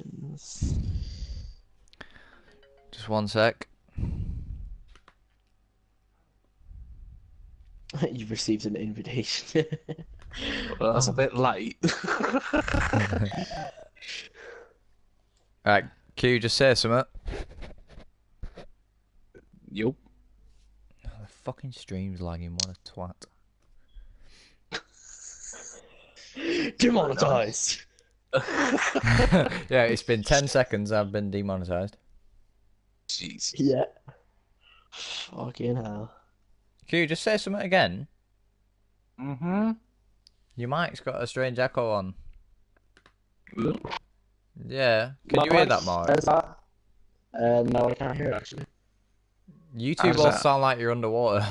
options. Just one sec. You've received an invitation. Well, that's a bit late. Right, Q, just say something. Yup. Oh, the fucking stream's lagging, what a twat. Demonetized. Yeah, it's been 10 seconds, I've been demonetized. Jeez. Yeah. Fucking hell. Q, just say something again. Mm-hmm. Your mic's got a strange echo on. Well, Yeah, can you hear that, Mark? Is that? No, I can't hear it, actually. You two How's both that? sound like you're underwater.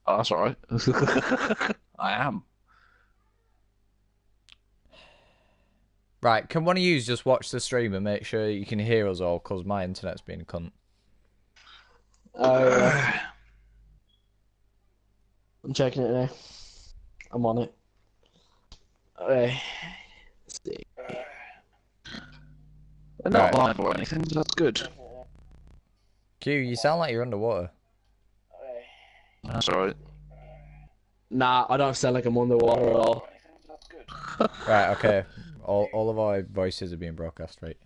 oh, that's alright. I am. Right, can one of you just watch the stream and make sure you can hear us all, because my internet's being a cunt. Oh, yeah. I'm checking it now. I'm on it. Okay. Let's see. They're not Right. live or anything, so that's good. Q, you sound like you're underwater. That's alright. Nah, I don't sound like I'm underwater at all. Right, okay. All of our voices are being broadcast, right?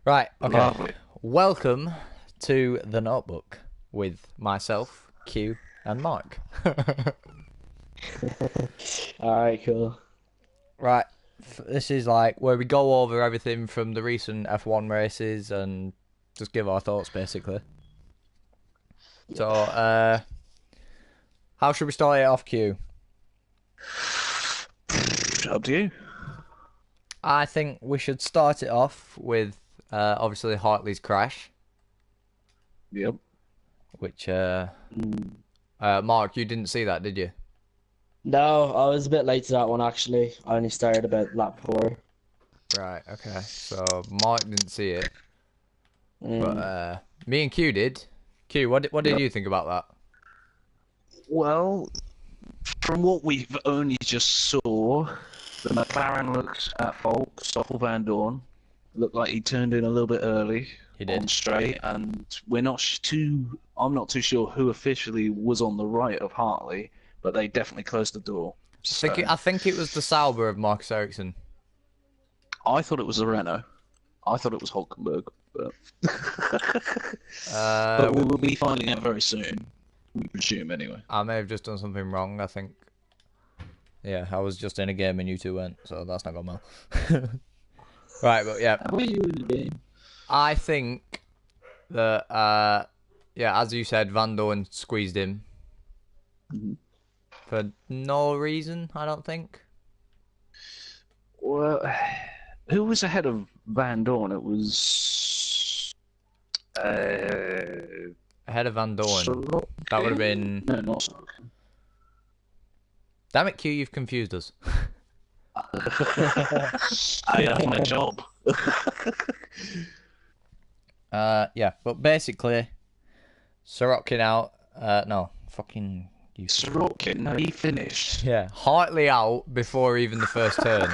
Right, okay. Lovely. Welcome to The Notebook with myself, Q, and Mark. Alright, cool. Right, this is like where we go over everything from the recent F1 races and just give our thoughts, basically. So, how should we start it off, Q? Up to you. I think we should start it off with, obviously, Hartley's crash, Yep. which, Mark, you didn't see that, did you? No, I was a bit late to that one, actually. I only started about lap 4. Right, okay. So, Mark didn't see it, Mm. but me and Q did. Q, what did you think about that? Well, from what we've only just saw, the McLaren looked at fault. Stoffel Van Dorn looked like he turned in a little bit early He did. on straight, and we're not too. I'm not too sure who officially was on the right of Hartley, but they definitely closed the door. I think it was the Sauber of Marcus Ericsson. I thought it was the Renault. I thought it was Hulkenberg, but but we will be finding out very soon. We presume, anyway. I may have just done something wrong, I think. Yeah, I was just in a game and you two went, so that's not gone well. Right, but yeah. How are you in the game? I think that, yeah, as you said, Van Dorn squeezed him. Mhm. For no reason, I don't think. Well, who was ahead of Van Dorn? It was Ahead of Van Dorn. Sorokin? That would have been... No, not Sorokin. Damn it, Q, you've confused us. I have my job. Yeah, but basically, Sorokin out. No, fucking... You... Sorokin, no, he finished. Yeah, Hartley out before even the first turn.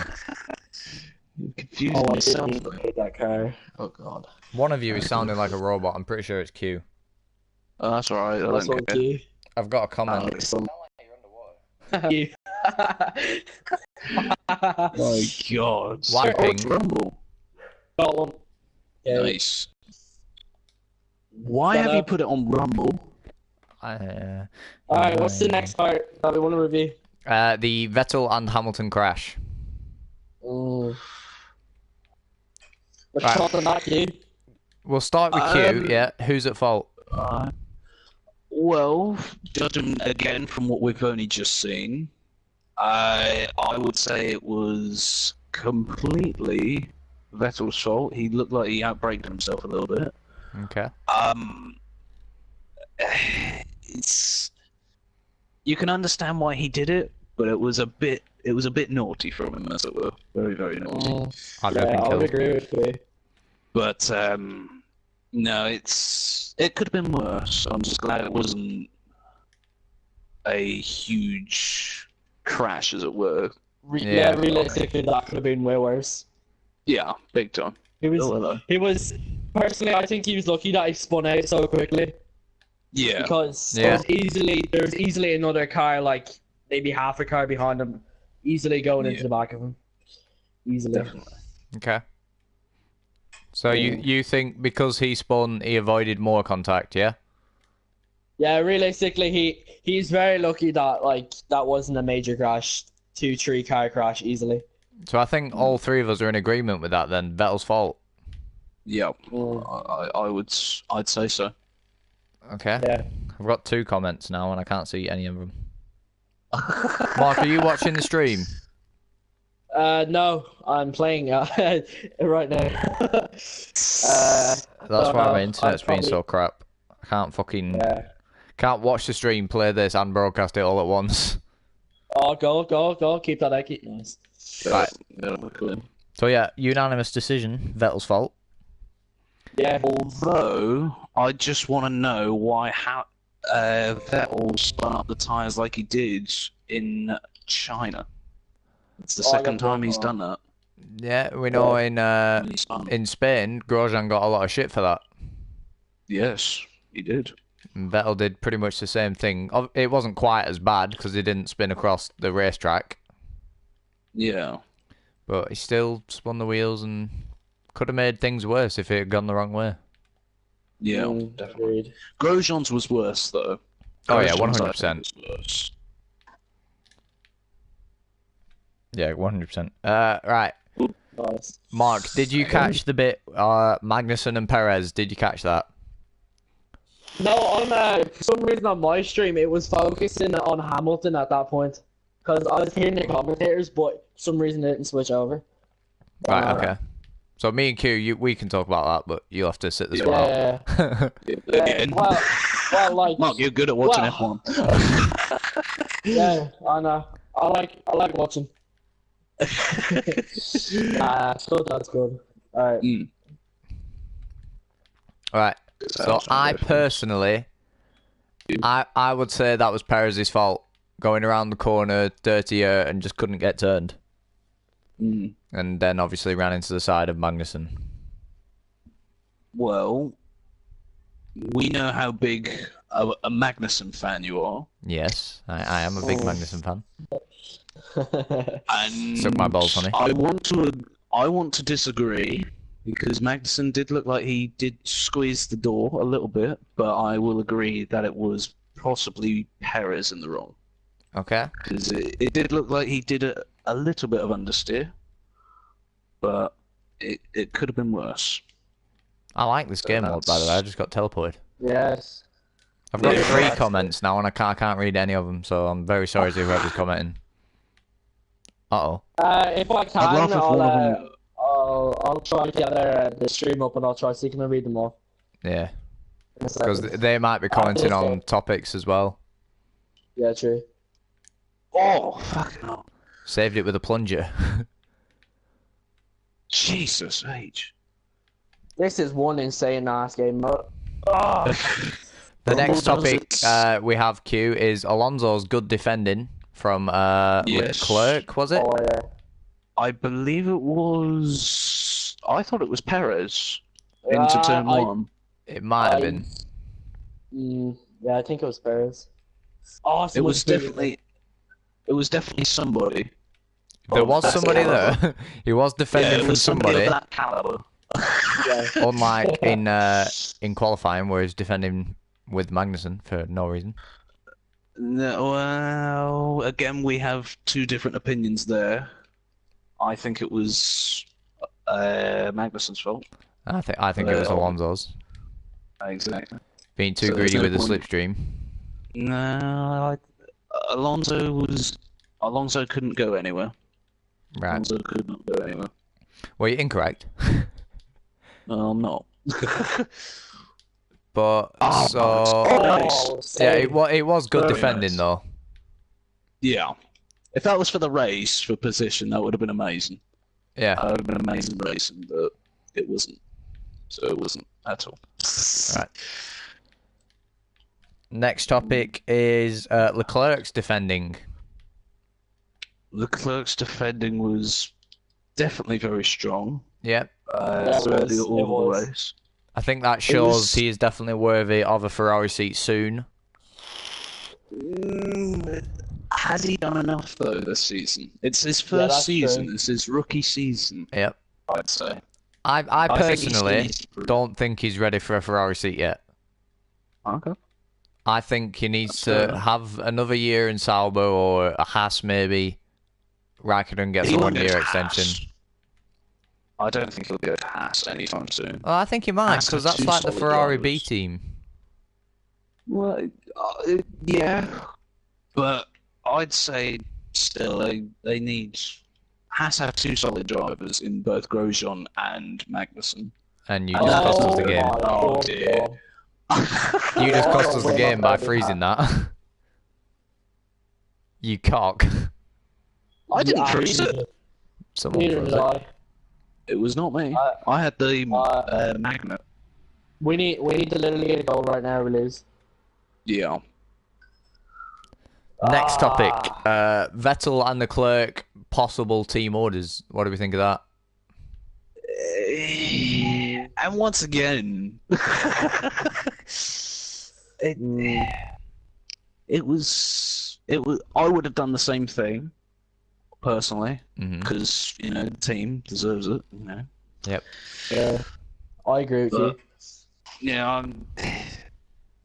You're confusing Oh, I yourself. didn't hate that car. Oh, God. One of you is sounding like a robot. I'm pretty sure it's Q. Oh, that's alright. I That's don't what care. you. I've got a comment. You. My God. Wiping. Rumble. Got one. Yeah. Nice. Why have you put it on Rumble? Alright, what's the next part that we want to review? The Vettel and Hamilton crash. What's Right. your thoughts on that, dude? We'll start with Q. Yeah, who's at fault? Well, judging again from what we've only just seen, I would say it was completely Vettel's fault. He looked like he outbraked himself a little bit. Okay. It's you can understand why he did it, but it was a bit naughty from him, as it were. Very, very naughty. I've Yeah, been I would killed. agree with you. But no, it could have been worse. I'm just glad it wasn't a huge crash, as it were. Yeah, Yeah. realistically, that could have been way worse. Yeah, big time. He was, Oh, hello. he was, personally, I think he was lucky that he spun out so quickly Yeah, because Yeah. there was easily another car, like maybe half a car behind him, easily going into yeah, the back of him. Easily. definitely. Okay. So you think because he spun, he avoided more contact, yeah? Yeah, realistically, he's very lucky that like that wasn't a major crash, 2-3 car crash easily. So I think all three of us are in agreement with that. Then Vettel's fault. Yeah, Mm, I'd say so. Okay. yeah. I've got 2 comments now, and I can't see any of them. Mark, are you watching the stream? No, I'm playing right now. That's why my I'm internet's been probably so crap. I can't fucking yeah. can't watch the stream, play this, and broadcast it all at once. Oh, go! Keep that out. Keep nice. Right. Yeah, good. So yeah, unanimous decision. Vettel's fault. Yeah, Although, I just want to know how Vettel spun up the tyres like he did in China. It's the Oh, I second got time one. he's done that. Yeah, we know When he spun. in Spain, Grosjean got a lot of shit for that. Yes, he did. And Vettel did pretty much the same thing. It wasn't quite as bad because he didn't spin across the racetrack, Yeah. but he still spun the wheels and could have made things worse if it had gone the wrong way. Yeah, definitely. Agreed. Grosjean's was worse, though. Oh yeah, Grosjean's, I 100%. think, was worse. Yeah, 100%. Right, Nice. Mark, did you catch the bit Magnussen and Perez? Did you catch that? No, on for some reason on my stream it was focusing on Hamilton at that point because I was hearing the commentators, but for some reason it didn't switch over. Right, okay. So me and Q, we can talk about that, but you'll have to sit this one Yeah. out. Again. Well, like Mark, you're good at watching well, F1. yeah, I know. I like watching. Nah, it's good. That's good. All right. Mm. Right. So I personally, I would say that was Perez's fault. Going around the corner, dirtier, and just couldn't get turned. Mm. And then obviously ran into the side of Magnussen. Well, we know how big a Magnussen fan you are. Yes, I am a big Magnussen fan. And Suck my balls, honey. I want to disagree because Magnussen did look like he did squeeze the door a little bit, but I will agree that it was possibly Perez in the wrong Okay. because it did look like he did a little bit of understeer, but it could have been worse. I like this game mode, by the way. I just got teleported. Yes. I've got Yeah. 3 comments now, and I can't read any of them, so I'm very sorry to whoever's commenting. Uh-oh. If I can, I'd laugh if one of them. I'll try to get the stream up and I'll try to see can I read them all. Yeah. In a Because second. they might be commenting on topics as well. Yeah, true. Oh, fucking hell. Saved it with a plunger. Jesus H. This is one insane ass game mode. The next topic we have, Q, is Alonso's good defending from Yes. Leclerc, was it? Oh yeah. I believe it was. I thought it was Perez into turn one. It might have been. Yeah, I think it was Perez. Oh, It was definitely. It was definitely somebody. There was that somebody caliber. there. He was defending it from was somebody somebody. of that caliber. Yeah. Unlike in qualifying, where he's defending with Magnussen for no reason. No, well, again, we have two different opinions there. I think it was Magnussen's fault. I think it was Alonso's Exactly. being too So there's greedy no with the point. slipstream. No, Alonso couldn't go anywhere. Right. Alonso could not go anywhere. Well, you're incorrect. No, I'm not. But Oh, so nice. yeah, it was good Very defending nice. though. Yeah. If that was for the race, for position, that would have been amazing. Yeah. That would have been amazing racing, but it wasn't. So it wasn't at all. Right. Next topic is Leclerc's defending. Leclerc's defending was definitely very strong. Yep. Throughout it all the was. race. I think that shows he is definitely worthy of a Ferrari seat soon. Has he done enough though this season? It's his Yeah, first that's season. true. It's his rookie season. Yep. I'd say. I think he still personally needs to prove. don't think he's ready for a Ferrari seat yet. Okay. I think he needs That's fair to enough. have another year in Sauber or a Haas maybe. Raikkonen gets He a won't go 1 year to extension. Haas. I don't think he'll go to Haas anytime soon. Well, I think he might Haas because have that's two like the solid Ferrari B drivers. team. Well, yeah, but I'd say still they need Haas have two solid drivers in both Grosjean and Magnussen. And you Oh, just cost us the my game. Oh, dear. You just Oh, cost us the we're game not by bad with freezing that. You cock. I didn't freeze it. Someone Neither froze did it. I. It was not me. Uh, I had the uh, magnet. We need to literally get a goal right now, Liz. Yeah. Next topic. Vettel and Leclerc, possible team orders. What do we think of that? And once again, it was. I would have done the same thing personally Mm-hmm. because the team deserves it. Yep. Yeah, I agree with But, you.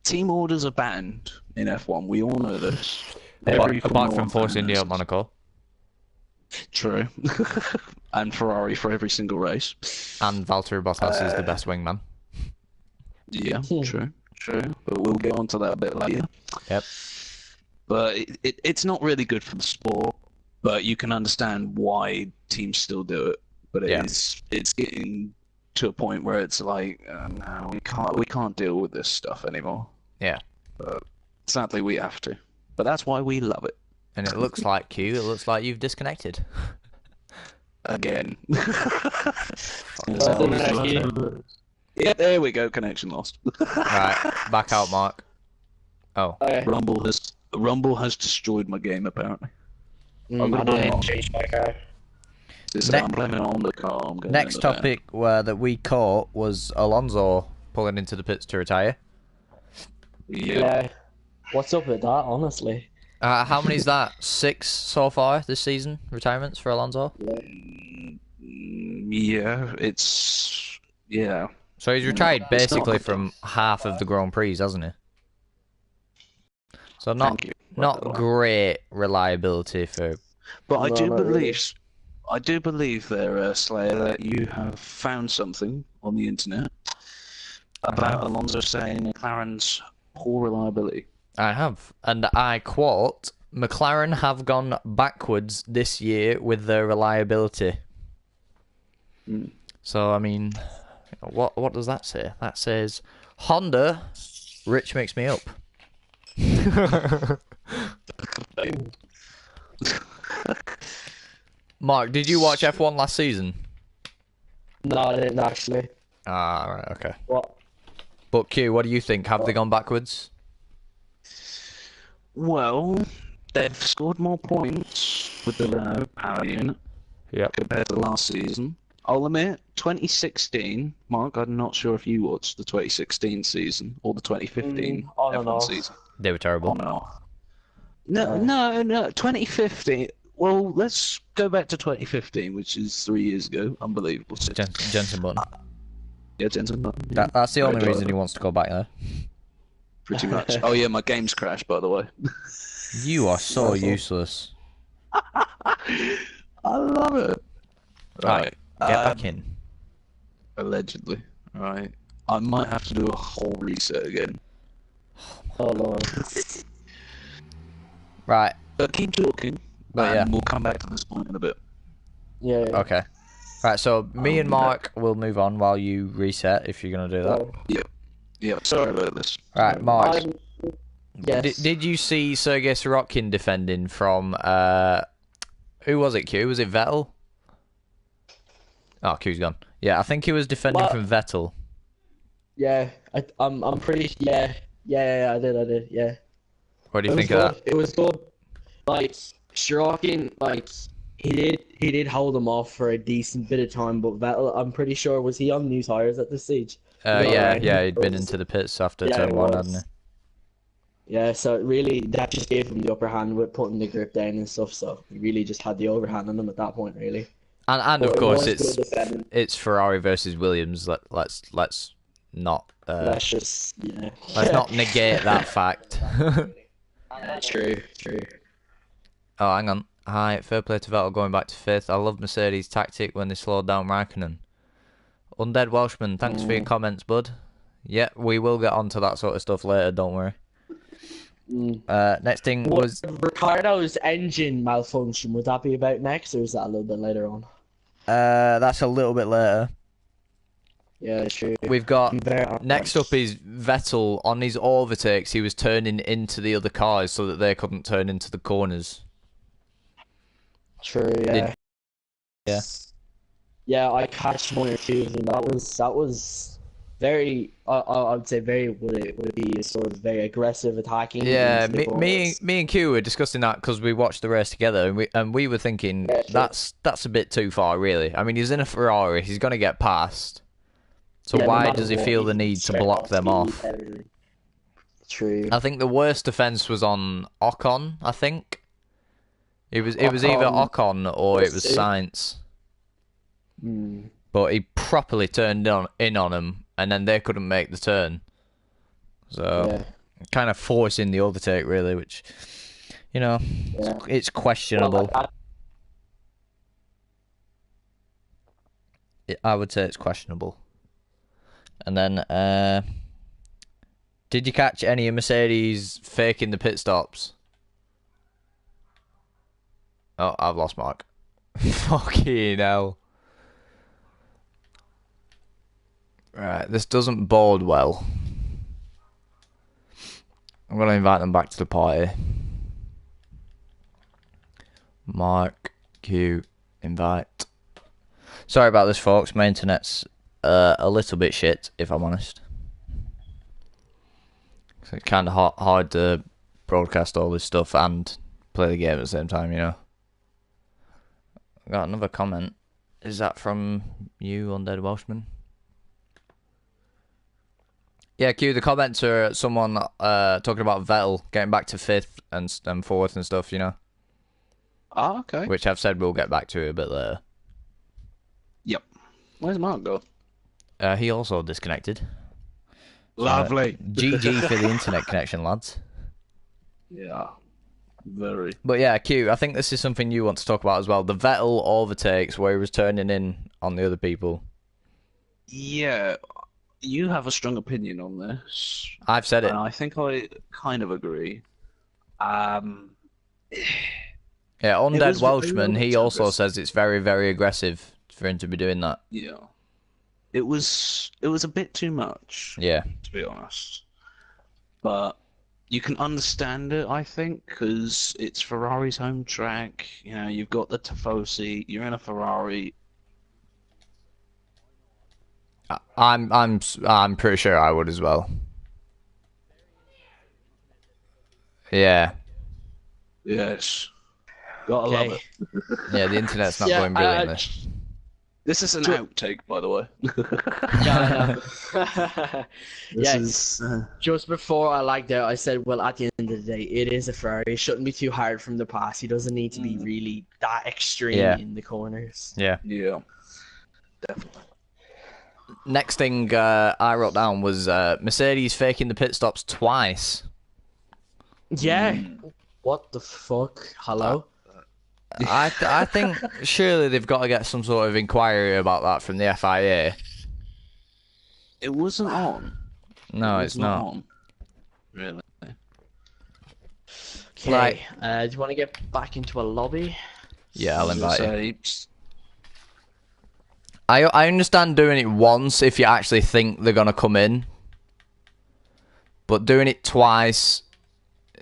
Team orders are banned in F1. We all know this. Apart Formula from One Force fan India knows at Monaco. True. And Ferrari for every single race. And Valtteri Bottas is the best wingman. Yeah, true. But we'll get onto that a bit later. Yep. But it's not really good for the sport. But you can understand why teams still do it. But it's getting to a point where it's like, no, we can't deal with this stuff anymore. Yeah. But sadly, we have to. But that's why we love it. And it looks like Q. It looks like you've disconnected. Again. Yeah, There we go. Connection lost. Right. Back out, Mark. Oh. okay. Rumble has destroyed my game apparently. I didn't change my car. I'm blaming it on the car. I'm going Next into that. topic that we caught was Alonso pulling into the pits to retire. Yeah. What's up with that, honestly? How many is that? 6 so far this season? Retirements for Alonso? Yeah. It's yeah. So he's retired It's not basically good from half of the Grand Prix, hasn't he? So Thank you. not great reliability for. But I No, do not believe there, Slayer, that you have found something on the internet about Alonso saying McLaren's poor reliability. I have, and I quote: "McLaren have gone backwards this year with their reliability." So I mean, what does that say? That says Honda, Rich makes me up. Mark, did you watch F1 last season? No, I didn't actually. Ah, right, okay. What? But Q, what do you think? Have they gone backwards? Well, they've scored more points with the Renault power unit Yep. compared to last season. I'll admit, 2016, Mark, I'm not sure if you watched the 2016 season or the 2015 on and F1 off. season. They were terrible. On and off. No, 2015. Well, let's go back to 2015, which is 3 years ago. Unbelievable. Jensen Button. Yeah, gentlemen. That's the only Great reason he driver. wants to go back there. Pretty much. Oh yeah, my game's crashed, by the way. You are so Awesome. useless. I love it. Right, get back in. Allegedly. Right. I might have to do a whole reset again. Oh lord. Right, But keep talking. But and yeah. we'll come back to this point in a bit. Yeah. okay. Right, so me and Mark will move on while you reset if you're going to do that. Yeah, sorry about this. Right, Mark. Yes. Did you see Sergei Sorokin defending from who was it? Q? Was it Vettel? Oh, Q's gone. Yeah, I think he was defending What? from Vettel. Yeah. I'm pretty. Yeah. I did. Yeah. What do you It was think of good. It was good. Like Sorokin, like He did hold him off for a decent bit of time, but Vettel, I'm pretty sure, was he on new tires at this stage? Yeah, he'd been into the pits after Yeah, turn it one, was. hadn't Yeah, so really that just gave him the upper hand with putting the grip down and stuff. So he really just had the overhand on him at that point, really. he? And of But it course was good defending. it's Ferrari versus Williams. Let's not Let's just let's not negate that fact. True. Oh, hang on. Hi, fair play to Vettel going back to fifth. I love Mercedes' tactic when they slowed down Raikkonen. Undead Welshman, thanks for your comments, bud. Yeah, we will get onto that sort of stuff later, don't worry. Next thing was... Ricardo's engine malfunction, would that be about next, or is that a little bit later on? That's a little bit later. Yeah, true. We've got... Next up is Vettel. On his overtakes, he was turning into the other cars so that they couldn't turn into the corners. True, yeah. Yeah. Yeah, I catched one or two of them. That was very. I would say very. Would it be a sort of very aggressive attacking? Yeah, into the me corners. and Q were discussing that because we watched the race together, and we were thinking that's a bit too far, really. I mean, he's in a Ferrari, he's gonna get past. So Yeah, no why matter does he what, feel the he's need to straight block off them speed, off? everything. True. I think the worst offence was on Ocon. I think it was either Ocon or it was Sainz. But he properly turned in on him, and then they couldn't make the turn. So, kind of forcing the overtake, really, which, it's questionable. I would say it's questionable. And then, did you catch any of Mercedes faking the pit stops? Oh, I've lost Mark. Fucking hell. Right, this doesn't bode well. I'm going to invite them back to the party. Mark, Q, invite. Sorry about this, folks. My internet's a little bit shit, if I'm honest. So it's kind of hard to broadcast all this stuff and play the game at the same time, I got another comment. Is that from you, Undead Welshman? Yeah, Q, the comments are someone talking about Vettel getting back to fifth and fourth and stuff, Ah, okay. Which I've said we'll get back to a bit later. Yep. Where's Mark go? He also disconnected. Lovely. GG for the internet connection, lads. Yeah. Very. But yeah, Q, I think this is something you want to talk about as well. The Vettel overtakes where he was turning in on the other people. Yeah. You have a strong opinion on this. I've said it. And I think I kind of agree. Yeah, Undead Welshman, he also aggressive. says it's very, very aggressive for him to be doing that. Yeah. It was a bit too much. Yeah. To be honest. But you can understand it, I think, because it's Ferrari's home track. You've got the Tifosi. You're in a Ferrari. I'm pretty sure I would as well. Yeah. Yes. Gotta love it. Yeah, the internet's not going brilliantly. This is an outtake, by the way. Yes. Just before I lagged out, I said, well, at the end of the day, it is a Ferrari. It shouldn't be too hard from the pass. He doesn't need to be really that extreme in the corners. Yeah. Yeah. Definitely. Next thing I wrote down was Mercedes faking the pit stops twice. Yeah. What the fuck? Hello? I think surely they've got to get some sort of inquiry about that from the FIA. It wasn't on. No, it's not. On. Really? Okay. Right. Do you want to get back into a lobby? Yeah, I'll invite you. Say, I understand doing it once if you actually think they're gonna come in, but doing it twice,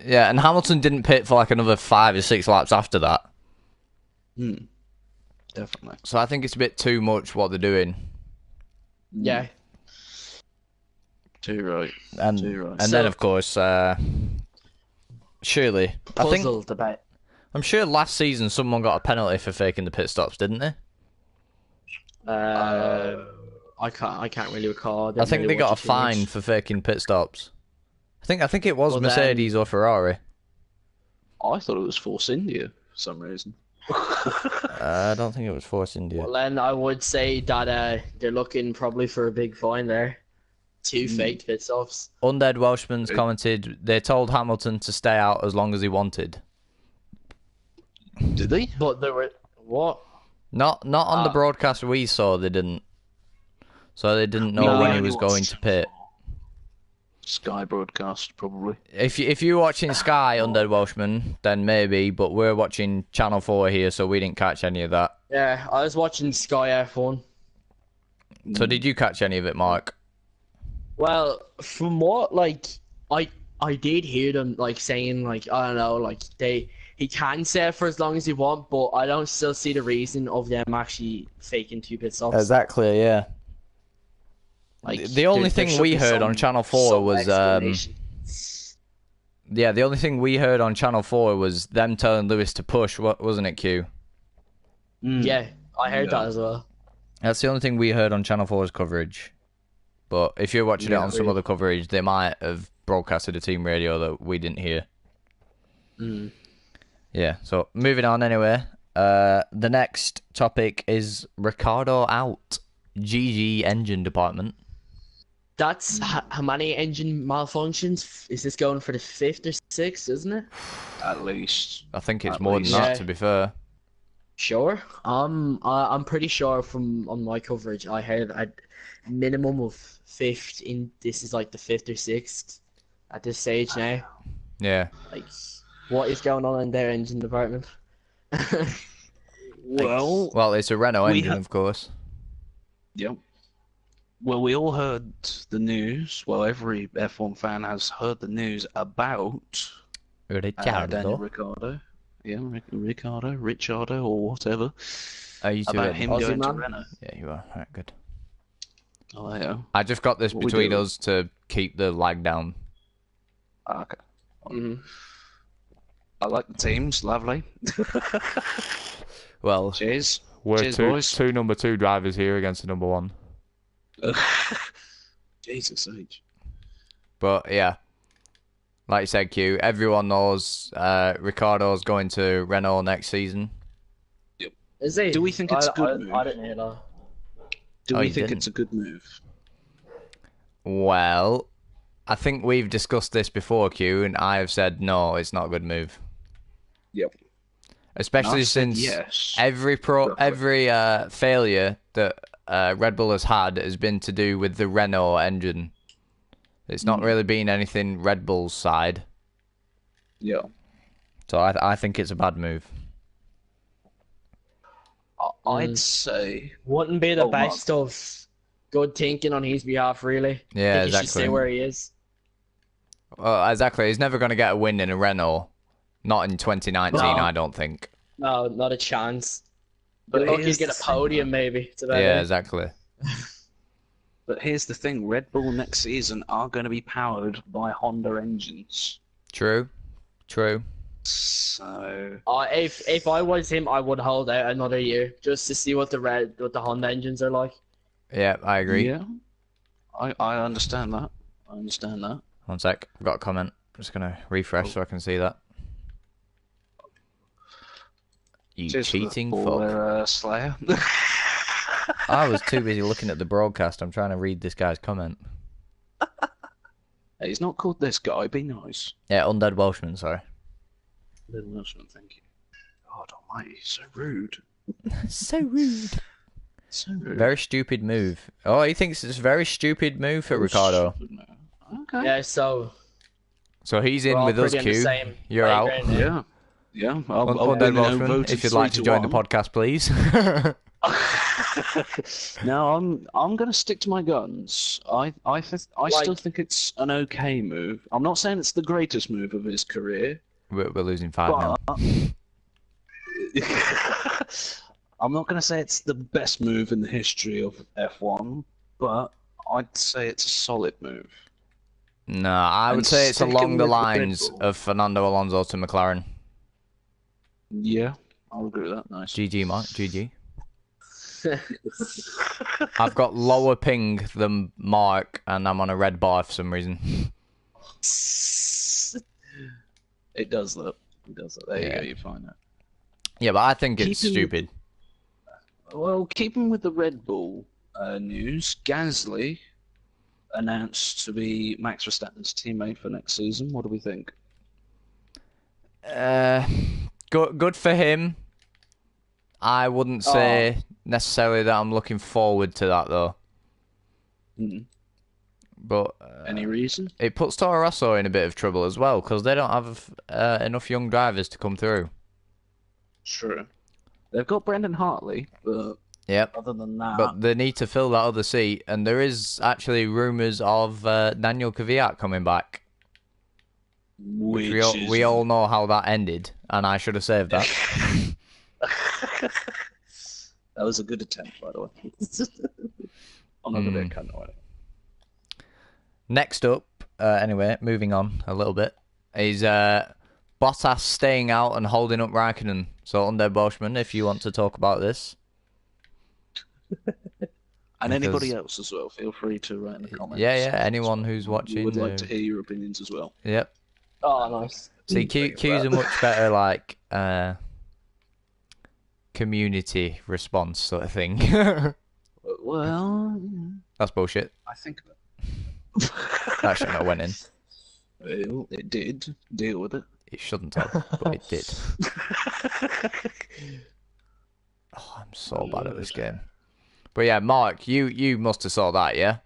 yeah. And Hamilton didn't pit for like another 5 or 6 laps after that. Definitely. So I think it's a bit too much what they're doing. Yeah. Too right. And Too right. and then of course, surely Puzzled about. I'm sure last season someone got a penalty for faking the pit stops, didn't they? I can't really recall. I think they got a fine for faking pit stops. I think it was Well, Mercedes or Ferrari. I thought it was Force India for some reason. I don't think it was Force India. Well, then I would say that they're looking probably for a big fine there. 2 fake pit stops. Undead Welshman's commented they told Hamilton to stay out as long as he wanted. Did they? But there were what? Not on the broadcast we saw. They didn't. So they didn't know when he was going to pit. Sky broadcast, probably. If you're watching Sky, Undead Welshman, then maybe. But we're watching Channel 4 here, so we didn't catch any of that. Yeah, I was watching Sky F1. So did you catch any of it, Mark? Well, from what I did hear them saying I don't know he can stay for as long as he wants, but I don't still see the reason of them actually faking 2 pit stops. Exactly, yeah. The only thing we heard on Channel 4 was the only thing we heard on Channel 4 was them telling Lewis to push, wasn't it, Q? Yeah, I heard that as well. That's the only thing we heard on Channel 4's coverage. But if you're watching it on some other coverage, they might have broadcasted a team radio that we didn't hear. Yeah, so moving on anyway. The next topic is Ricciardo out. GG engine department. That's how many engine malfunctions? Is this going for the 5th or 6th, isn't it? At least. I think it's more than that, to be fair. Sure. I'm pretty sure on my coverage I heard a minimum of 5th this is the 5th or 6th at this stage now. Yeah. What is going on in their engine department? Well, it's a Renault engine, of course. Yep. Well, we all heard the news. Well, every F1 fan has heard the news about Daniel Ricciardo. Yeah, Ricciardo, or whatever. Are you about him going to Renault. Yeah, you are. Alright, good. Oh, yeah. I just got this between us to keep the lag down. Okay. I like the teams. Lovely. Well, cheers. We're boys. two number 2 drivers here against the number 1. Jesus H. But yeah, like you said, Q, everyone knows Ricciardo's going to Renault next season. Yep. Is he? Do we think it's a good move? I didn't hear that. Do we think it's a good move? Well, I think we've discussed this before, Q, and I have said no, it's not a good move. Yep. Especially since every failure that Red Bull has had has been to do with the Renault engine. It's not really been anything Red Bull's side. Yeah. So I think it's a bad move. I'd say wouldn't be the best of good thinking on his behalf, really. Yeah, exactly. He should stay where he is. Exactly. He's never going to get a win in a Renault. Not in 2019, I don't think. No, not a chance. But he's get a podium, maybe. It's about it. Exactly. But here's the thing: Red Bull next season are going to be powered by Honda engines. True. So, if I was him, I would hold out another year just to see what the Honda engines are like. Yeah, I agree. Yeah, I understand that. One sec, I've got a comment. I'm just gonna refresh so I can see that. You cheating fuck. Slayer. I was too busy looking at the broadcast. I'm trying to read this guy's comment. Hey, he's not called this guy. Be nice. Yeah, Undead Welshman, sorry. Undead Welshman, thank you. God almighty, so rude. So rude. So rude. Very stupid move. Oh, he thinks it's a very stupid move for Ricciardo. Okay. Yeah, so he's in with us, Q. You're out. Yeah. Yeah. Undead Welshman, if you'd like to join the podcast, please. No, I'm going to stick to my guns. I still think it's an okay move. I'm not saying it's the greatest move of his career. We're losing 5 now. I'm not going to say it's the best move in the history of F1, but I'd say it's a solid move. No, I would say it's along the lines of Fernando Alonso to McLaren. Yeah, I'll agree with that. Nice. GG, Mark. GG. I've got lower ping than Mark, and I'm on a red bar for some reason. It does that. It does that. There you Yeah. go. You find that. Yeah, but I think it's Keeping with stupid. Well, keeping with the Red Bull news, Gasly announced to be Max Verstappen's teammate for next season. What do we think? Good for him. I wouldn't say necessarily that I'm looking forward to that though. Hmm. But Any reason? it puts Toro Rosso in a bit of trouble as well because they don't have enough young drivers to come through. True. They've got Brendan Hartley, but Yep. other than that, But they need to fill that other seat, and there is actually rumours of Daniel Kvyat coming back. which We all know how that ended, and I should have saved that. That was a good attempt, by the way. I'm not gonna cut no. Next up, anyway, moving on a little bit, is Bottas staying out and holding up Raikkonen. So, Undead Boschman, if you want to talk about this. And anybody else as well, feel free to write in the comments. Yeah, anyone who's watching. We would like to hear your opinions as well. Yep. Oh, nice. See, Q's a much better, like, community response sort of thing. Well, That's bullshit. I think That shouldn't have went in. well, it did. Deal with it. It shouldn't have, but it did. Oh, I'm so bad at this game. But yeah, Mark, you must have saw that, yeah?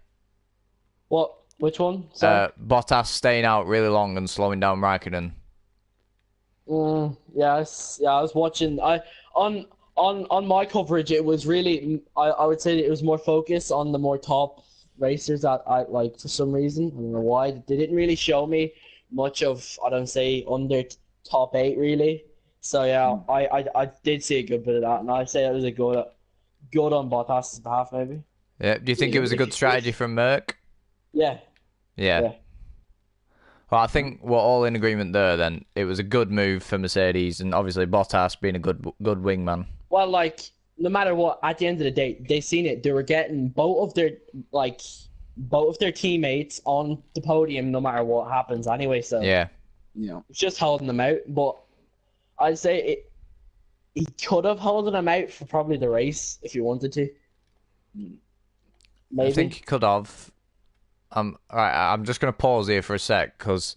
What? Which one? Sorry. Bottas staying out really long and slowing down Raikkonen. Yes. Yeah, I was watching. On my coverage, it was really. I would say that it was more focused on the more top racers that I like for some reason. I don't know why. They didn't really show me much of. I don't say under top 8 really. So yeah, I did see a good bit of that, and I'd say it was a good on Bottas' behalf maybe. Yeah. Do you think it was a good strategy from Merck? Yeah. Yeah. Well, I think we're all in agreement there. Then it was a good move for Mercedes, and obviously Bottas being a good wingman. Well, like no matter what, at the end of the day, they seen it. They were getting both of their teammates on the podium, no matter what happens. Anyway, so Yeah. it's just holding them out. But I'd say he could have held them out for probably the race if he wanted to. Maybe. I think he could have. Alright, I'm just gonna pause here for a sec because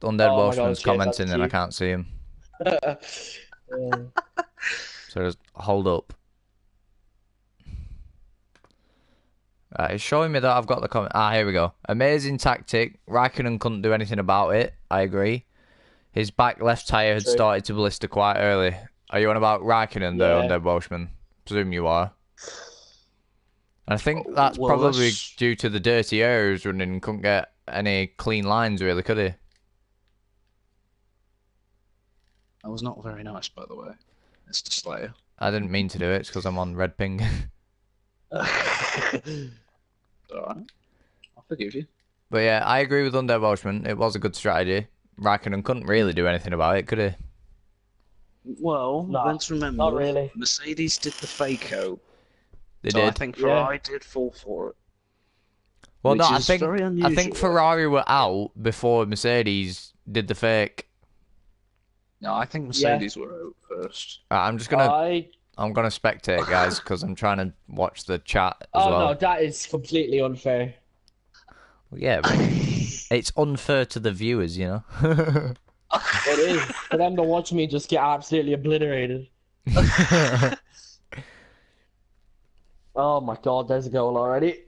Undead Welshman's commenting and I can't see him. So just hold up. It's showing me that I've got the comment. Here we go. Amazing tactic. Raikkonen couldn't do anything about it. I agree. His back left tyre had started to blister quite early. Are you on about Raikkonen there, Undead Welshman? Presume you are. And I think that's probably due to the dirty air he was running and couldn't get any clean lines really, could he? That was not very nice, by the way. Mr. Slayer. I didn't mean to do it. It's because I'm on red ping. Alright. I'll forgive you. But yeah, I agree with Undead Welshman. It was a good strategy. Raikkonen couldn't really do anything about it, could he? Well, let's remember, not really. Mercedes did the fake-out. They So did. I think Ferrari did fall for it. Well, which no, is very I unusual. think Ferrari were out before Mercedes did the fake. No, I think Mercedes were out first. I'm just gonna I'm gonna spectate, guys, because I'm trying to watch the chat as well. Oh no, that is completely unfair. Well, yeah, but it's unfair to the viewers, you know. It is for them to watch me just get absolutely obliterated. Oh my god, there's a goal already.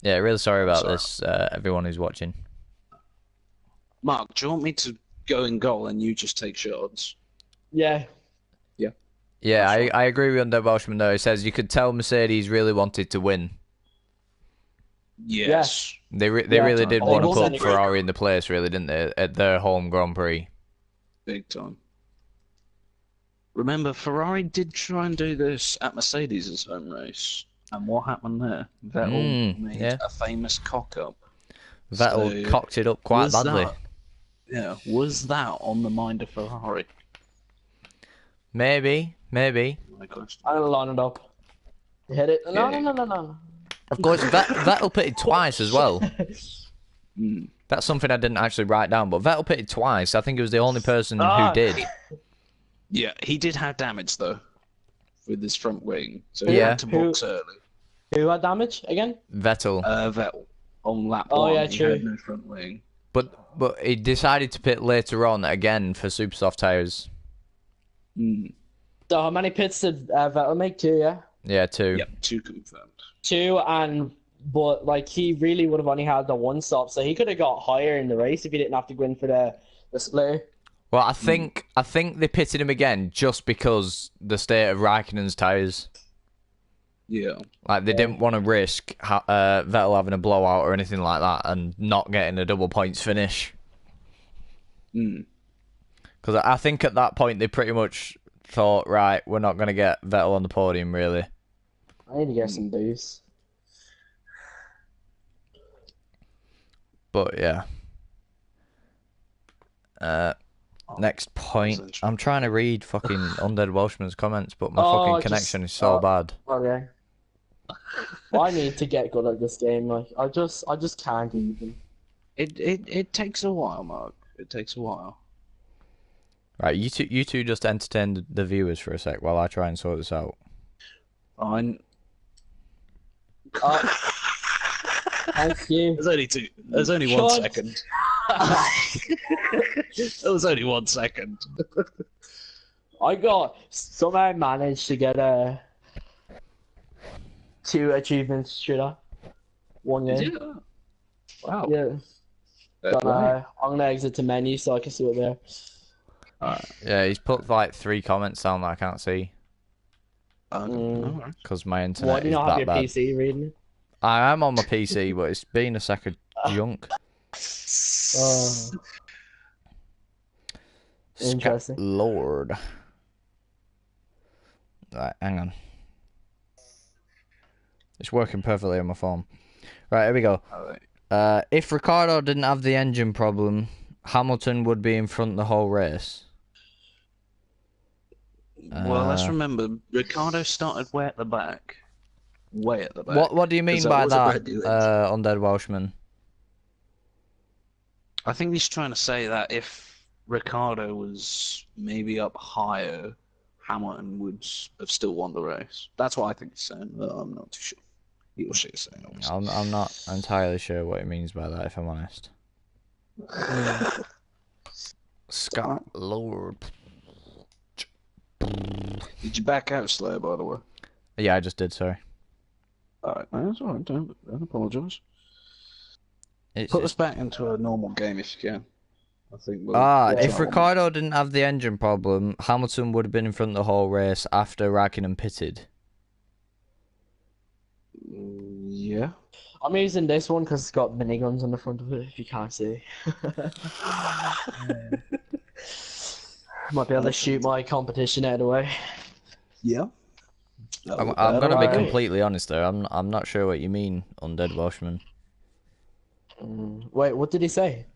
Yeah, really sorry about this, everyone who's watching. Mark, do you want me to go in goal and you just take shots? Yeah. Yeah, I agree with Undead Welshman though. He says you could tell Mercedes really wanted to win. Yes. They really did want to put wasn't Ferrari in the place, really, didn't they? At their home Grand Prix. Big time. Remember, Ferrari did try and do this at Mercedes' home race. And what happened there? Vettel made a famous cock-up. Vettel cocked it up quite badly. Was that on the mind of Ferrari? Maybe. My question. I'm gonna line it up. Hit it. No, Yeah. no. Of course, Vettel pitted twice as well. Mm. That's something I didn't actually write down, but Vettel pitted twice. I think he was the only person who Ah. did. Yeah, he did have damage though with his front wing, so he Yeah. had to box early. Who had damage again? Vettel. Vettel on lap Oh, 1, yeah, he true. had no front wing. But he decided to pit later on again for super soft tyres. Mm. So how many pits did Vettel make? 2, yeah? Yeah, 2. Yep, 2 confirmed. 2, but like he really would have only had the 1 stop, so he could have got higher in the race if he didn't have to go in for the splitter. Well, I think they pitted him again just because the state of Raikkonen's tyres. Yeah. Like, they didn't want to risk Vettel having a blowout or anything like that and not getting a double points finish. Mm. Because I think at that point they pretty much thought, right, we're not going to get Vettel on the podium, really. I need to get some boost. But, yeah. Next point. I'm trying to read fucking Undead Welshman's comments, but my fucking connection is so bad. Okay. Well, I need to get good at this game. Like I just can't even. It takes a while, Mark. It takes a while. Right, you two just entertain the viewers for a sec while I try and sort this out. Fine. Thank you. There's only two. There's only 1 second. There was only 1 second. I somehow managed to get 2 achievements, should I? 1 game. Yeah. Wow. Yeah. Fair But, play. I'm gonna exit the menu so I can see what there. Alright. Yeah, he's put like 3 comments down that I can't see Alright. because my Why internet do is you not have that your bad. PC reading it? I am on my PC, but it's been a sack of junk. Interesting. Lord. Right, hang on. It's working perfectly on my phone. Right, here we go. Alright. If Ricciardo didn't have the engine problem, Hamilton would be in front the whole race. Well, let's remember, Ricardo started way at the back. Way at the back. What do you mean 'Cause by was a that, Red Bull engine. Undead Welshman? I think he's trying to say that if Ricardo was maybe up higher, Hamilton would have still won the race. That's what I think he's saying. But I'm not too sure. He or she is saying, obviously. I'm not entirely sure what he means by that, if I'm honest. Scott Lord. Did you back out slow, by the way? Yeah, I just did, sorry. Alright, that's alright. Don't apologise. It's Put us back into a normal game if you can. I think we'll if Ricciardo didn't have the engine problem, Hamilton would have been in front the whole race after Raikkonen pitted. Yeah. I'm using this one because it's got miniguns on the front of it, if you can't see. Might be able to shoot my competition out of the way. Yeah. I'm going to be Alright. completely honest though. I'm not sure what you mean, Undead Welshman. Wait, what did he say?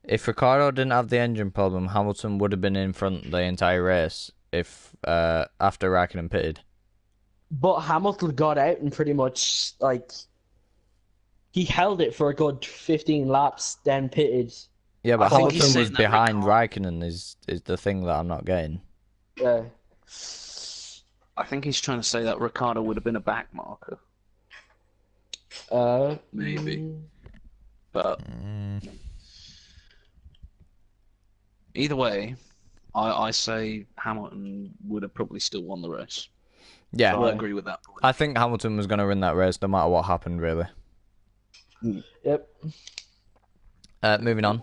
If Ricciardo didn't have the engine problem, Hamilton would have been in front the entire race if after Raikkonen pitted. But Hamilton got out and pretty much, like, he held it for a good 15 laps, then pitted. Yeah, but I think he's Hamilton saying was that behind Raikkonen is the thing that I'm not getting. Yeah. I think he's trying to say that Ricardo would have been a back marker. Maybe. But either way, I say Hamilton would have probably still won the race. Yeah, So I agree with that. I think Hamilton was going to win that race no matter what happened, really. Yep. Moving on.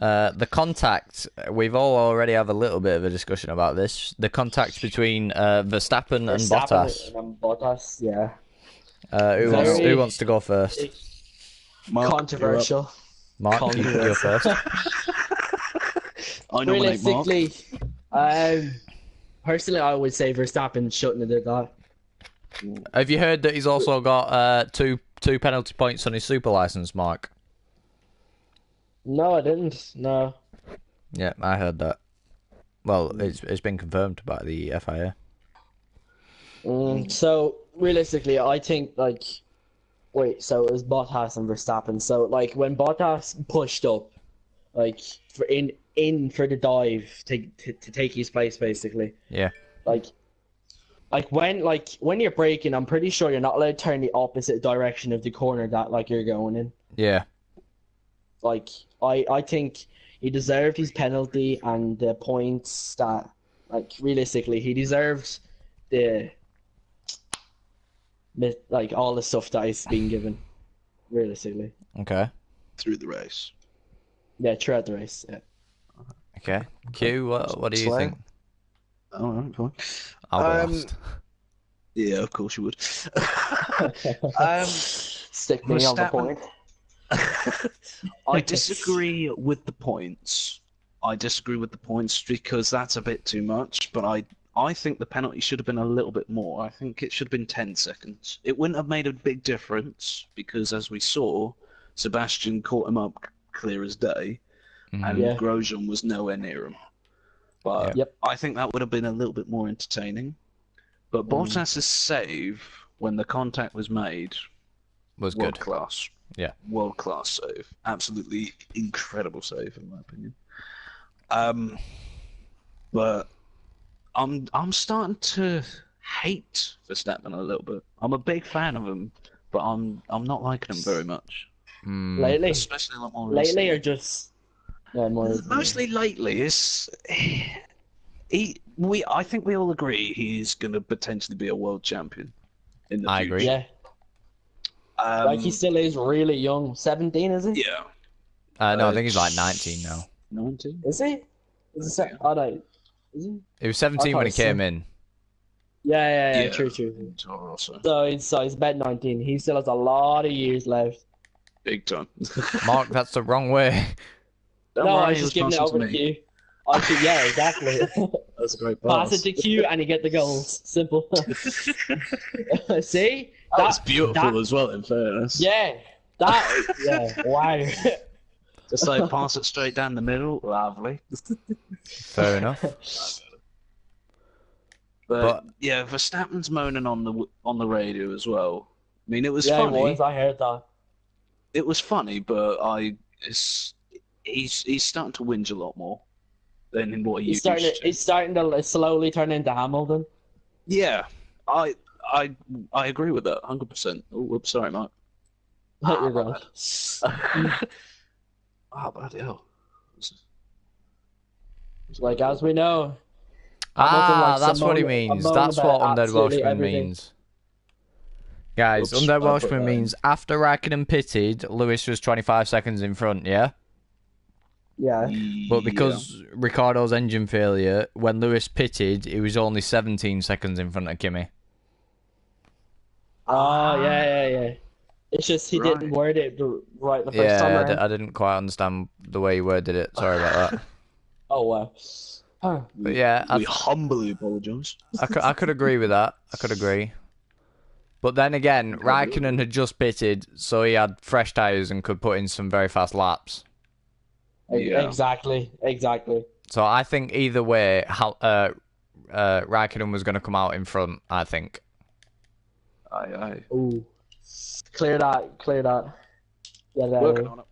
The contact, we've all already have a little bit of a discussion about this. The contact between Verstappen and Bottas. And Bottas, yeah. Who wants to go first? Mark, Controversial. Mark, you go first. I nominate Mark. Realistically, personally, I would say Verstappen shouldn't have did that. Have you heard that he's also got two penalty points on his super license, Mark? No, I didn't. No. Yeah, I heard that. Well, it's been confirmed by the FIA. So realistically, I think like, wait, so it was Bottas and Verstappen. So like when Bottas pushed up, like for in for the dive to take his place, basically. Yeah. When you're braking, I'm pretty sure you're not allowed to turn the opposite direction of the corner that like you're going in. Yeah. Like I think he deserved his penalty and the points that like realistically he deserves the like all the stuff that he's been given. Realistically. Okay. Through the race. Yeah, throughout the race. Yeah. Okay. Q, what do you think? All right, fine. I'll go last. Yeah, of course you would. Stick me on the point. I disagree with the points. Because that's a bit too much, but I think the penalty should have been a little bit more. I think it should have been 10 seconds. It wouldn't have made a big difference because, as we saw, Sebastian caught him up clear as day, and Grosjean was nowhere near him. But I think that would have been a little bit more entertaining. But Bottas's save, when the contact was made, was world good. Class. Yeah. World class save. Absolutely incredible save, in my opinion. But I'm starting to hate Verstappen a little bit. I'm a big fan of him, but I'm not liking him very much. Lately? Especially a lot more Lately recently. or just more Mostly lately. I think we all agree he's going to potentially be a world champion in the future. I agree. Yeah. Like he still is really young. 17, is he? Yeah. No, I think he's like 19 now. 19? Is he? Is it? Oh no. Is he? He was 17 when he came in. Yeah. True. So he's about 19. He still has a lot of years left. Big time. Mark, that's the wrong way. Don't No, worry, I was just giving it over to Q. Yeah, exactly. That's a great pass. Pass it to Q and you get the goals. Simple. See? That's beautiful as well, in fairness. Yeah. Wow. Just like pass it straight down the middle. Lovely. Fair enough. But yeah, Verstappen's moaning on the radio as well. I mean, it was Yeah, funny. I heard that. It was funny, but he's starting to whinge a lot more than what he used to. He's starting to slowly turn into Hamilton. Yeah, I agree with that 100%. Oh, whoops, sorry, Mark. You're right. Oh, bloody hell. Like, as we know. That's what he means. That's what Undead Welshman everything. means. Guys, Oops, Undead I'll put Welshman that means after Raikkonen pitted, Lewis was 25 seconds in front, yeah? Yeah. But because Ricciardo's engine failure, when Lewis pitted, he was only 17 seconds in front of Kimi. Oh, yeah. It's just he didn't word it right the first time around. I didn't quite understand the way he worded it. Sorry about that. Oh, wow. Huh. But yeah, we humbly apologise. I could agree with that. I could agree. But then again, Raikkonen had just pitted, so he had fresh tyres and could put in some very fast laps. Yeah. Exactly. So I think either way, Raikkonen was going to come out in front, I think. Aye. Ooh. Clear that. Get that Working on it.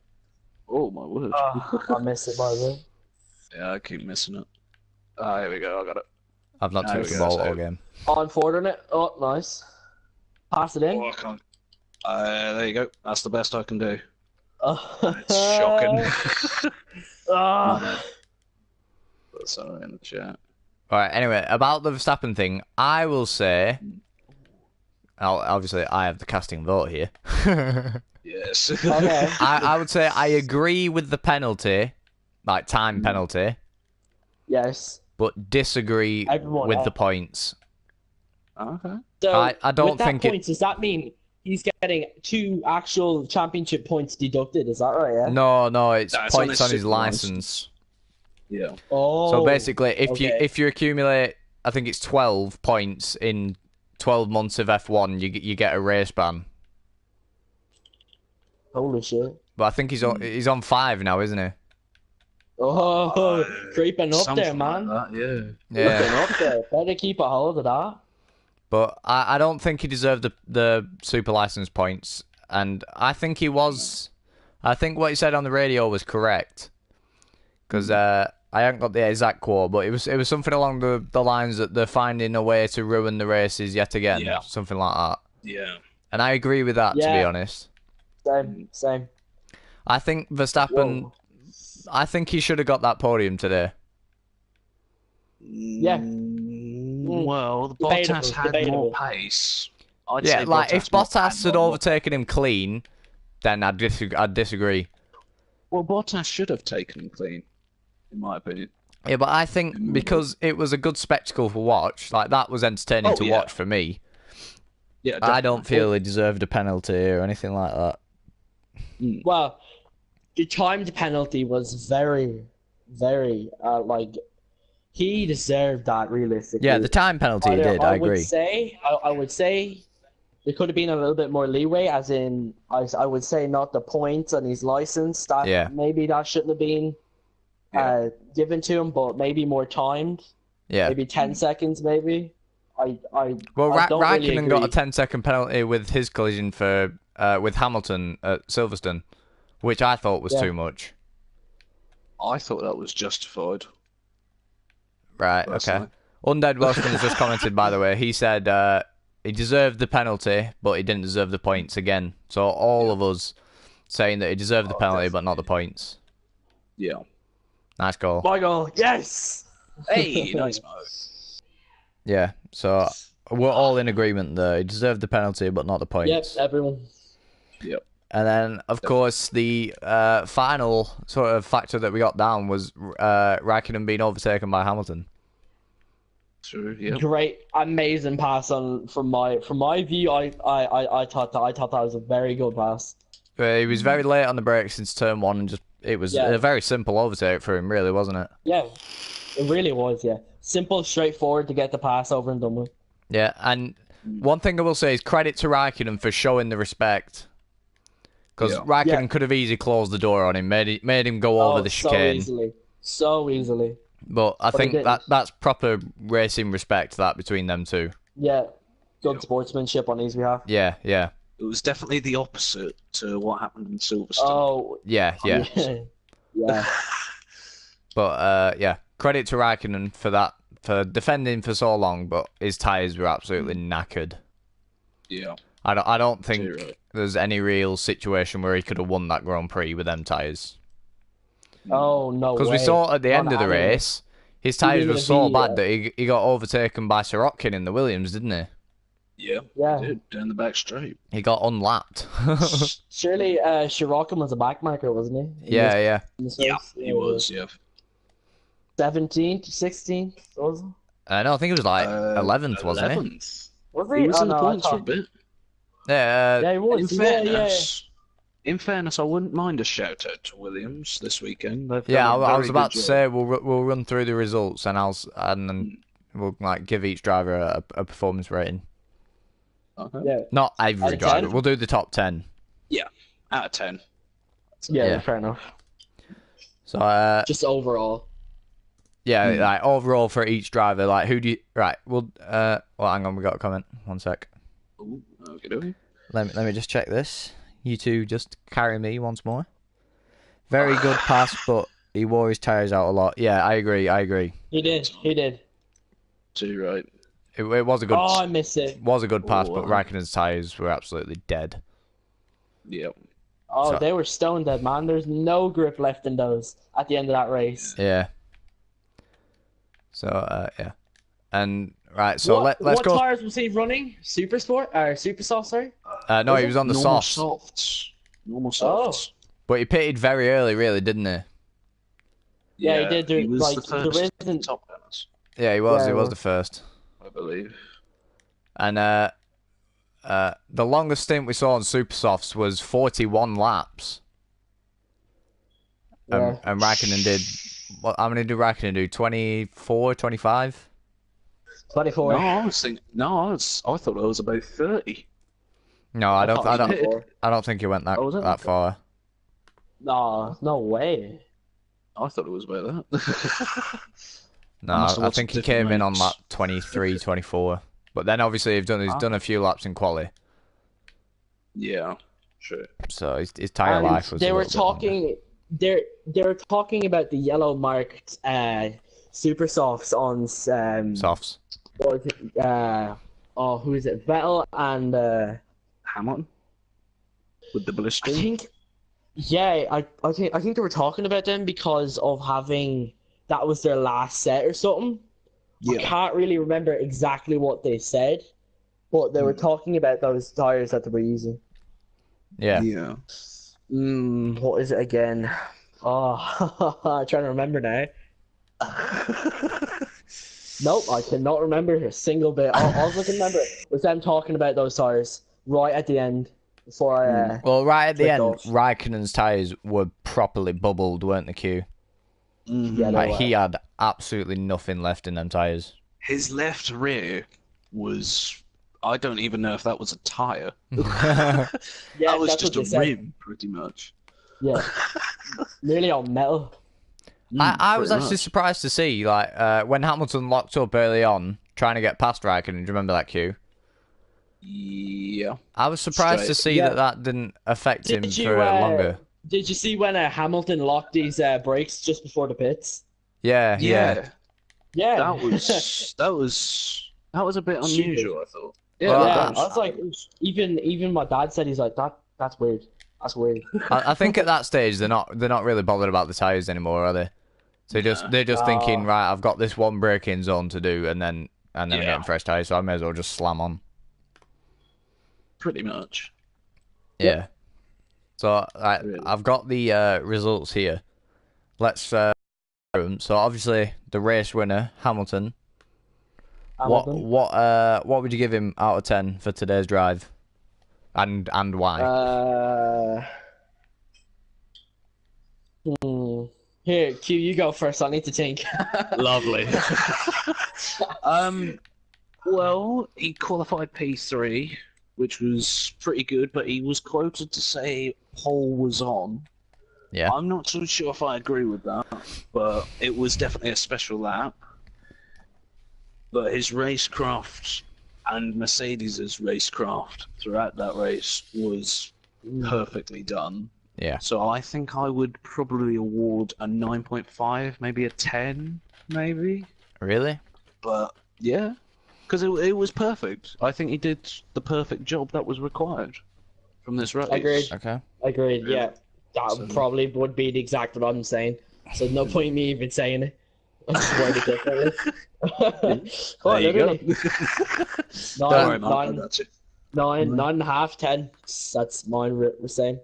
Oh, my word. I missed it, by the way. Yeah, I keep missing it. Ah, here we go, I got it. I've not touched the ball all game. On forward on it. Oh, nice. Pass it in. Oh, I can't. There you go. That's the best I can do. It's shocking. Ah. Put something in the chat. Alright, anyway, about the Verstappen thing, I will say... Obviously, I have the casting vote here. Yes. Okay. I would say I agree with the penalty, like time penalty, Yes. but disagree with the points. Okay. So, I don't with that think points, does that mean he's getting 2 actual championship points deducted? Is that right? Yeah. No, it's That's points on his super license. Yeah. Oh. So basically, okay. if you accumulate, I think it's 12 points in 12 months of F1, you get a race ban. Holy shit. But I think he's on 5 now, isn't he? Oh, creeping up there, Something man. like that, Yeah. Creeping up there. Better keep a hold of that. But I don't think he deserved the super license points, and I think he was. I think what he said on the radio was correct, because I haven't got the exact quote, but it was something along the lines that they're finding a way to ruin the races yet again, Yeah. something like that. Yeah. And I agree with that, to be Yeah. honest. Same. I think Verstappen. Whoa. I think he should have got that podium today. Yeah. Well, Debatable, Bottas had debatable. more pace. I'd Yeah, say like if Bottas had more- overtaken him clean, then I'd disagree. Well, Bottas should have taken him clean, in my opinion. Yeah, but I think because it was a good spectacle for watch, like that was entertaining to watch for me. Yeah, I don't feel he deserved a penalty or anything like that. Well, the timed penalty was very, very like he deserved that realistically. Yeah, the time penalty he did. I agree. I would say there could have been a little bit more leeway, as in I would say not the points on his license. That maybe that shouldn't have been given to him, but maybe more timed. Yeah, maybe 10 seconds, maybe. Well, I don't really Raikkonen got a agree. 10-second penalty with his collision for with Hamilton at Silverstone, which I thought was too much. I thought that was justified. Right, okay. Personally. Undead Welshman has just commented, by the way. He said he deserved the penalty, but he didn't deserve the points again. So all of us saying that he deserved the penalty, but not the points. Yeah. Nice goal. My goal, yes. Hey, nice mode. Yeah, so we're all in agreement there. He deserved the penalty, but not the Yep, points. everyone. Yep. And then, of course, the final sort of factor that we got down was Raikkonen being overtaken by Hamilton. True. Yep. Great, amazing pass on from my view. I thought that was a very good pass. He was very late on the brakes since turn one, and it was a very simple overtake for him, really, wasn't it? Yeah, it really was. Yeah, simple, straightforward to get the pass over and done with. Yeah, and one thing I will say is credit to Raikkonen for showing the respect. Because Raikkonen could have easily closed the door on him, made him go over the chicane. So easily. But I think that's proper racing respect, that, between them two. Yeah, good sportsmanship on his behalf. Yeah. It was definitely the opposite to what happened in Silverstone. Oh. Yeah. Yeah. But, credit to Raikkonen for that, for defending for so long, but his tyres were absolutely knackered. Yeah. I don't think there's any real situation where he could have won that Grand Prix with them tyres. Oh, no way. Because we saw at the end of the race, his tyres were so bad that he got overtaken by Sirotkin in the Williams, didn't he? Yeah. He did, down the back straight. He got unlapped. Surely Sirotkin was a backmarker, wasn't he? Yeah. Yeah, he was, yeah. 17th, 16th, was it? No, I think it was like 11th, wasn't he? 11th. Was he? He was Oh, in the no, points I for a thought... bit. Yeah, he was. In fairness, I wouldn't mind a shout out to Williams this weekend. They've Yeah, done a I very was good about to job. say we'll run through the results and then we'll like give each driver a performance rating. Okay. Yeah. Not Out every of driver. 10? We'll do the top 10. Yeah, out of 10. Yeah, fair enough. So Just overall. yeah, like overall for each driver, like who do you well hang on, we got a comment. One sec. Ooh, okay. Let me just check this. You two just carry me once more. Very good pass, but he wore his tyres out a lot. Yeah, I agree. He did. Too right. It was a good Oh, I miss it. was a good pass, Oh, but wow. Raikkonen's tyres were absolutely dead. Yep. Oh, So- they were stone dead, man. There's no grip left in those at the end of that race. Yeah. So yeah. And right, so let's what go. tires was he running? Super soft, sorry? No, he was on the Normal softs. softs. Normal Oh. softs. But he pitted very early, really, didn't he? Yeah, he did. He was Like, the there first isn't- top gunners, Yeah, he was. Yeah, he he was was. the first. I believe. And the longest stint we saw on Super Softs was 41 laps. Yeah. And Raikkonen did. How many did Raikkonen do? 24, 25? 24. No, I thought it was about 30. No, I thought it was 24. don't think he went Oh, was it? that far. No way. I thought it was better. No, I must have I watched think he different came in on race. lap 23, 24. But then obviously he's done a few laps in quali, Yeah, sure. so his tyre And life was they a were little bit longer. talking. They were talking about the yellow marked super softs on Softs. what was it? Who is it? Vettel and Hamilton with the I blistering. think. Yeah, I think they were talking about them because of having that was their last set or something. I Yeah. can't really remember exactly what they said, but they were talking about those tires that they were using. Yeah. Yeah. What is it again? Oh, I'm trying to remember now. Nope, I cannot remember a single bit. All I can remember was them talking about those tires right at the end before I. Well, right at the flipped end, off. Raikkonen's tyres were properly bubbled, weren't they, Q? Yeah, they Like, were. he had absolutely nothing left in them tyres. His left rear was. I don't even know if that was a tire. Yeah, That was that's just what a they said. rim, pretty much. Yeah, nearly on metal. I was pretty actually much. surprised to see, like, when Hamilton locked up early on, trying to get past Raikkonen. Do you remember that, Q? Yeah. I was surprised to see Yeah. that didn't affect him Did you for longer. Did you see when Hamilton locked these brakes just before the pits? Yeah. Yeah. Yeah, That was a bit Stupid. unusual, I thought. Well, yeah. I- I was like, even my dad said he's like that's weird. That's weird. I think at that stage they're not really bothered about the tyres anymore, are they? So they're just thinking, right, I've got this one braking zone to do, and then I'm Yeah. getting fresh tyres, so I may as well just slam on. Pretty much. Yeah. So Really. I've got the results here. Let's so obviously the race winner Hamilton. Hamilton. What would you give him out of 10 for today's drive, and why? Here, Q, you go first. I need to think. Lovely. Well, he qualified P3, which was pretty good, but he was quoted to say pole was on. Yeah. I'm not too sure if I agree with that, but it was definitely a special lap. But his racecraft and Mercedes' racecraft throughout that race was perfectly done. Yeah. So I think I would probably award a 9.5, maybe a 10, maybe. Really? But yeah, because it was perfect. I think he did the perfect job that was required from this race. Agreed. Okay. Agreed. Yeah, that So- probably would be the exact what I'm saying. So no point in me even saying it. I just word it differently. Come on, There you go. literally. Don't worry, Nine, man. That's it. 9.5, 10. That's mine. We're saying.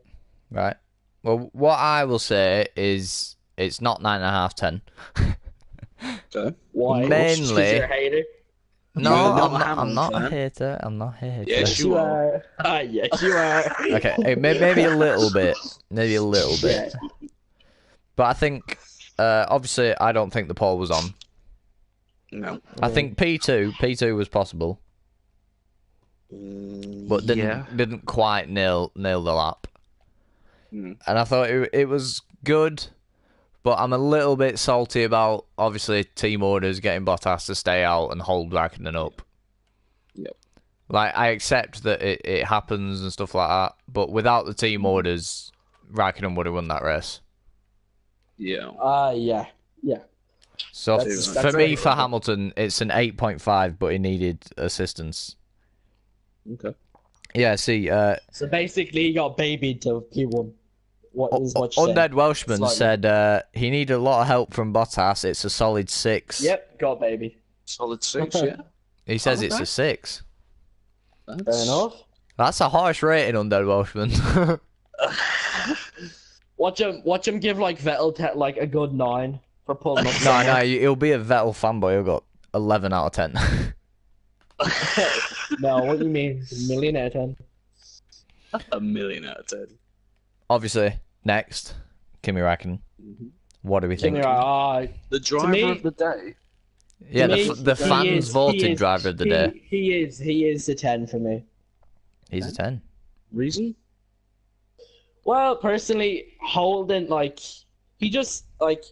Right. Well, what I will say is it's not 9.5, 10. Okay. Why? Mainly- Just 'cause you're a hater. No, You're not a I'm Hamilton not a fan? hater. I'm not a hater. Yes, you are. Yes, you are. Okay, maybe a little bit. Maybe a little bit. Yeah. But I think, obviously, I don't think the pole was on. No. I think P2 was possible, but didn't quite nail the lap. Mm. And I thought it was good, but I'm a little bit salty about, obviously, team orders getting Bottas to stay out and hold Raikkonen up. Yep. Like, I accept that it happens and stuff like that, but without the team orders, Raikkonen would have won that race. Yeah. Yeah. So That's for me, right. for Hamilton, it's an 8.5, but he needed assistance. Okay. Yeah, see, So basically, he got babied to P1. What is what you Undead Welshman Slightly. said he needed a lot of help from Bottas. It's a solid 6. Yep, got babied. Solid 6, yeah. He says it's Okay. a 6. That's... Fair enough. That's a harsh rating, Undead Welshman. Watch him give like Vettel like a good 9 for pulling up. no, he'll be a Vettel fanboy. He'll got 11 out of 10. No, what do you mean? A million out of 10. A million out of 10. Obviously, next, Kimi Räikkönen. What do we think? The driver me- of the day. Yeah, to me, the he fans is- voted he is- driver of the day. He is a 10 for me. He's a 10. Reason? Well, personally, Holden, like, he just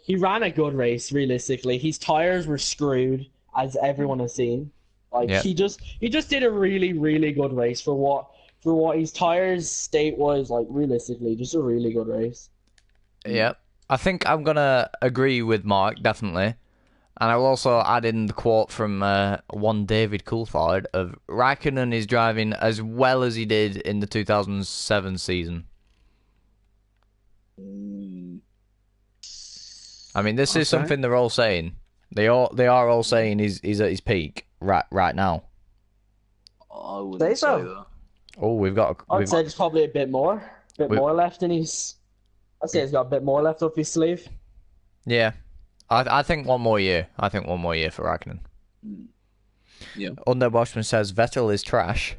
he ran a good race. Realistically, his tires were screwed, as everyone has seen. Yep. He just did a really good race for what his tires state was. Realistically, just a really good race. Yep. I think I'm gonna agree with Mark, definitely. And I will also add in the quote from one David Coulthard of Raikkonen is driving as well as he did in the 2007 season. I mean, this is something they're all saying. They are all saying he's at his peak right now. I wouldn't say that. Oh, I'd say there's probably a bit more left in his. I'd say he's got a bit more left up his sleeve. Yeah. I think one more year. I think one more year for Raikkonen. Yeah. Under Boschman says Vettel is trash.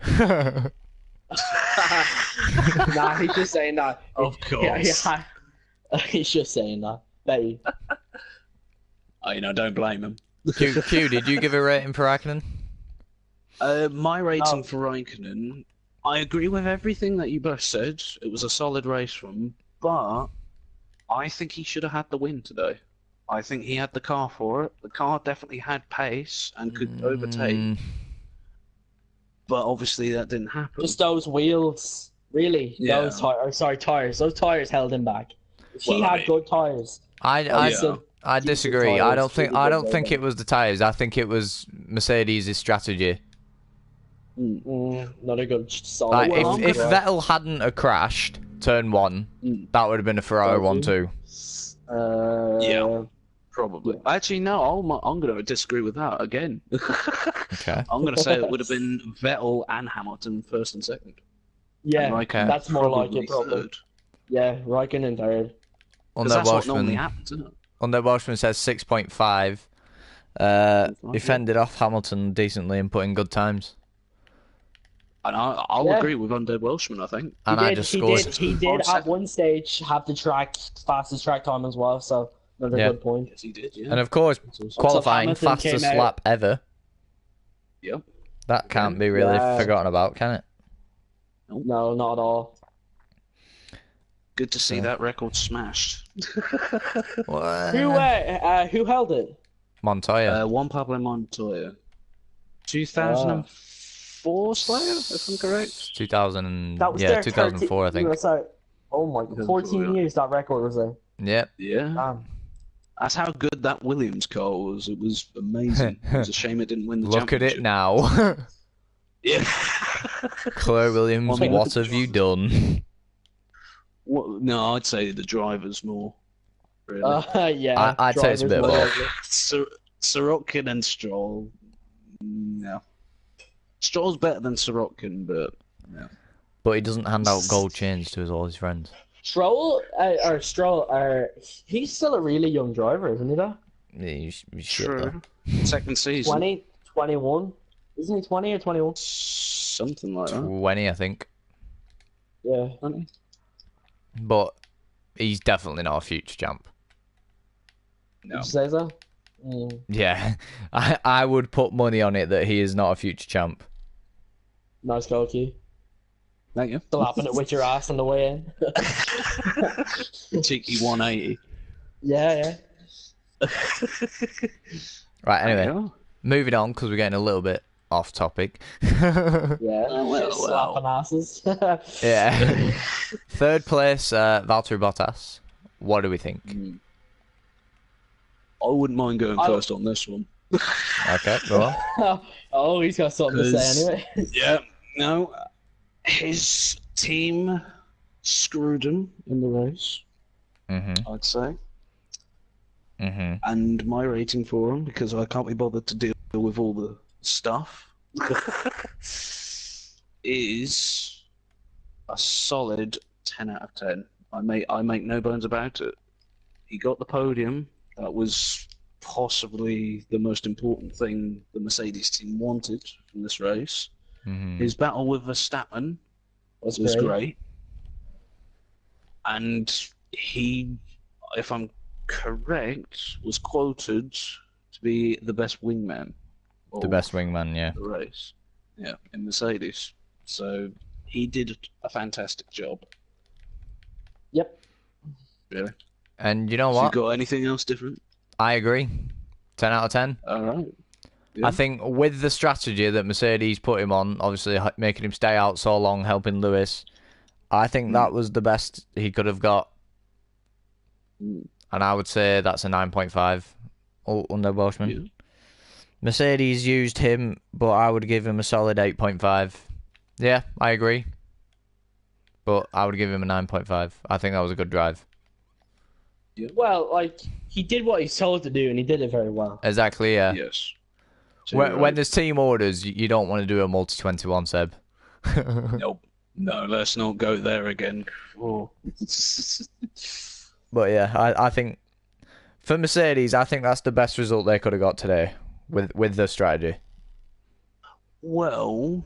Nah, he's just saying that. Of course. Yeah. He's just saying that. Bet you. Don't blame him. Q, did you give a rating for Raikkonen? My rating for Raikkonen, I agree with everything that you both said. It was a solid race from him, but I think he should have had the win today. I think he had the car for it. The car definitely had pace and could overtake. But obviously that didn't happen. Just those wheels, really. Yeah. Those tires. Those tires held him back. If he had good tires. I disagree. I don't think it was the tires. I think it was Mercedes' strategy. Not a good solid. If Vettel hadn't have crashed turn 1, that would have been a Ferrari 1-2. Yeah, probably. Actually, no. I'm going to disagree with that again. Okay. I'm going to say it would have been Vettel and Hamilton first and second. Yeah, and that's more like it. Probably. Third. Yeah, Raikkonen third. Because that's what normally happens, isn't it? Under Boschman says 6.5. He fended off Hamilton decently and put in good times. And I'll agree with Undead Welshman, I think. And I just scored. He did at one stage have the fastest track time as well, so another good point. Yes, he did, yeah. And of course, qualifying fastest lap ever. Yep. That can't be really forgotten about, can it? No, not at all. Good to see that record smashed. Who held it? Montoya. Juan Pablo Montoya. 2004 Slayer, if I'm correct. 2004, I think. Oh my god, 14 years that record was there. Yep. Yeah. That's how good that Williams car was. It was amazing. It was a shame it didn't win the Look at championship. it now. Yeah. Claire Williams, what have you done? No, I'd say the drivers more. Really. Yeah. I'd say it's a bit of both. Sorokin and Stroll. No. Stroll's better than Sorokin, but no. But he doesn't hand out gold chains to all his friends. Stroll, he's still a really young driver, isn't he? Though. Yeah, True. Second season. 20, 21. Isn't he 20 or 21? Something like that. 20, I think. Yeah. 20. But he's definitely not a future champ. No. Did you say so? Yeah, I would put money on it that he is not a future champ. Nice goal, Q. Thank you. Slapping it with your ass on the way in. Cheeky 180. Yeah. Right, anyway, moving on because we're getting a little bit off topic. Yeah, slapping asses. Yeah. Third place, Valtteri Bottas. What do we think? I wouldn't mind going first on this one. Okay, go on. Oh, he's got something to say anyway. Yeah, no. His team screwed him in the race, I'd say. And my rating for him, because I can't be bothered to deal with all the stuff, is a solid 10 out of 10. I make no bones about it. He got the podium. That was possibly the most important thing the Mercedes team wanted from this race. His battle with Verstappen was great. And he, if I'm correct, was quoted to be the best wingman. The best wingman, yeah. The race. Yeah, in Mercedes. So he did a fantastic job. Yep. Really? And you know Have you what? got anything else different? I agree. 10 out of 10. All right. Yeah. I think with the strategy that Mercedes put him on, obviously making him stay out so long, helping Lewis, I think that was the best he could have got. And I would say that's a 9.5 under Welshman. Yeah. Mercedes used him, but I would give him a solid 8.5. Yeah, I agree. But I would give him a 9.5. I think that was a good drive. Well, like, he did what he's told to do, and he did it very well. Exactly, yeah. Yes. When there's team orders, you don't want to do a multi-21, Seb. Nope. No, let's not go there again. Oh. But yeah, I think for Mercedes, I think that's the best result they could have got today with the strategy. Well,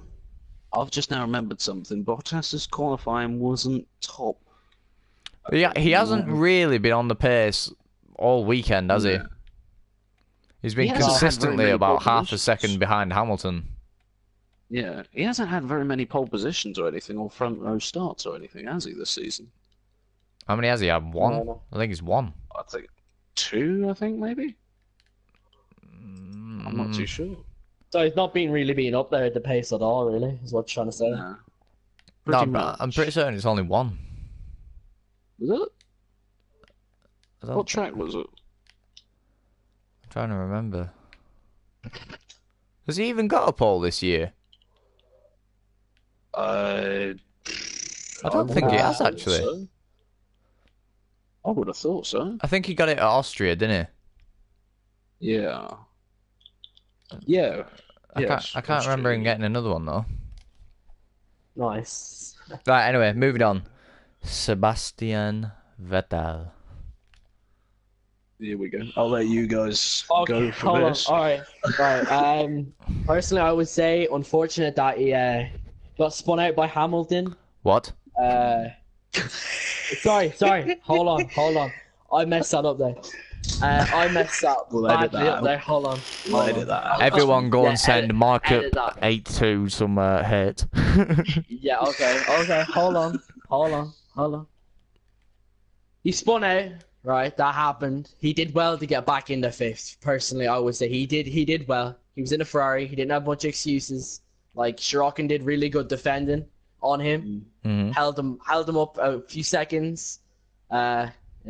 I've just now remembered something. Bottas's qualifying wasn't top. But yeah, he hasn't really been on the pace all weekend, has he? Yeah. He's been He hasn't had very consistently many about pole half a positions. second behind Hamilton. Yeah, he hasn't had very many pole positions or anything, or front row starts or anything, has he, this season? How many has he had? One? No. I think it's one. I think 2, I think, maybe? I'm not too sure. So he's not been up there at the pace at all, really, is what you're trying to say. No. No, Pretty but I'm much. pretty certain it's only one. Was it? I don't- What track was it? I'm trying to remember. Has he even got a pole this year? I don't think he has, actually. So. I would have thought so. I think he got it at Austria, didn't he? Yeah. Yeah. I can't remember him getting another one though. Nice. Right, anyway, moving on. Sebastian Vettel. Here we go. I'll let you guys Okay, go for hold this. on. All right, right. Personally, I would say unfortunate that he got spun out by Hamilton. What? Sorry. Hold on. I messed that up there. I messed that We'll edit badly that up out. there. Hold on. We'll edit that out. Everyone go Yeah, and send edit- Markup edit that. 82 some hate. Yeah. Okay. Hold on. He spun out. Right, that happened. He did well to get back in the fifth. Personally, I would say he did well. He was in a Ferrari. He didn't have much excuses. Like Sirotkin did really good defending on him. Mhm. Held him up a few seconds. In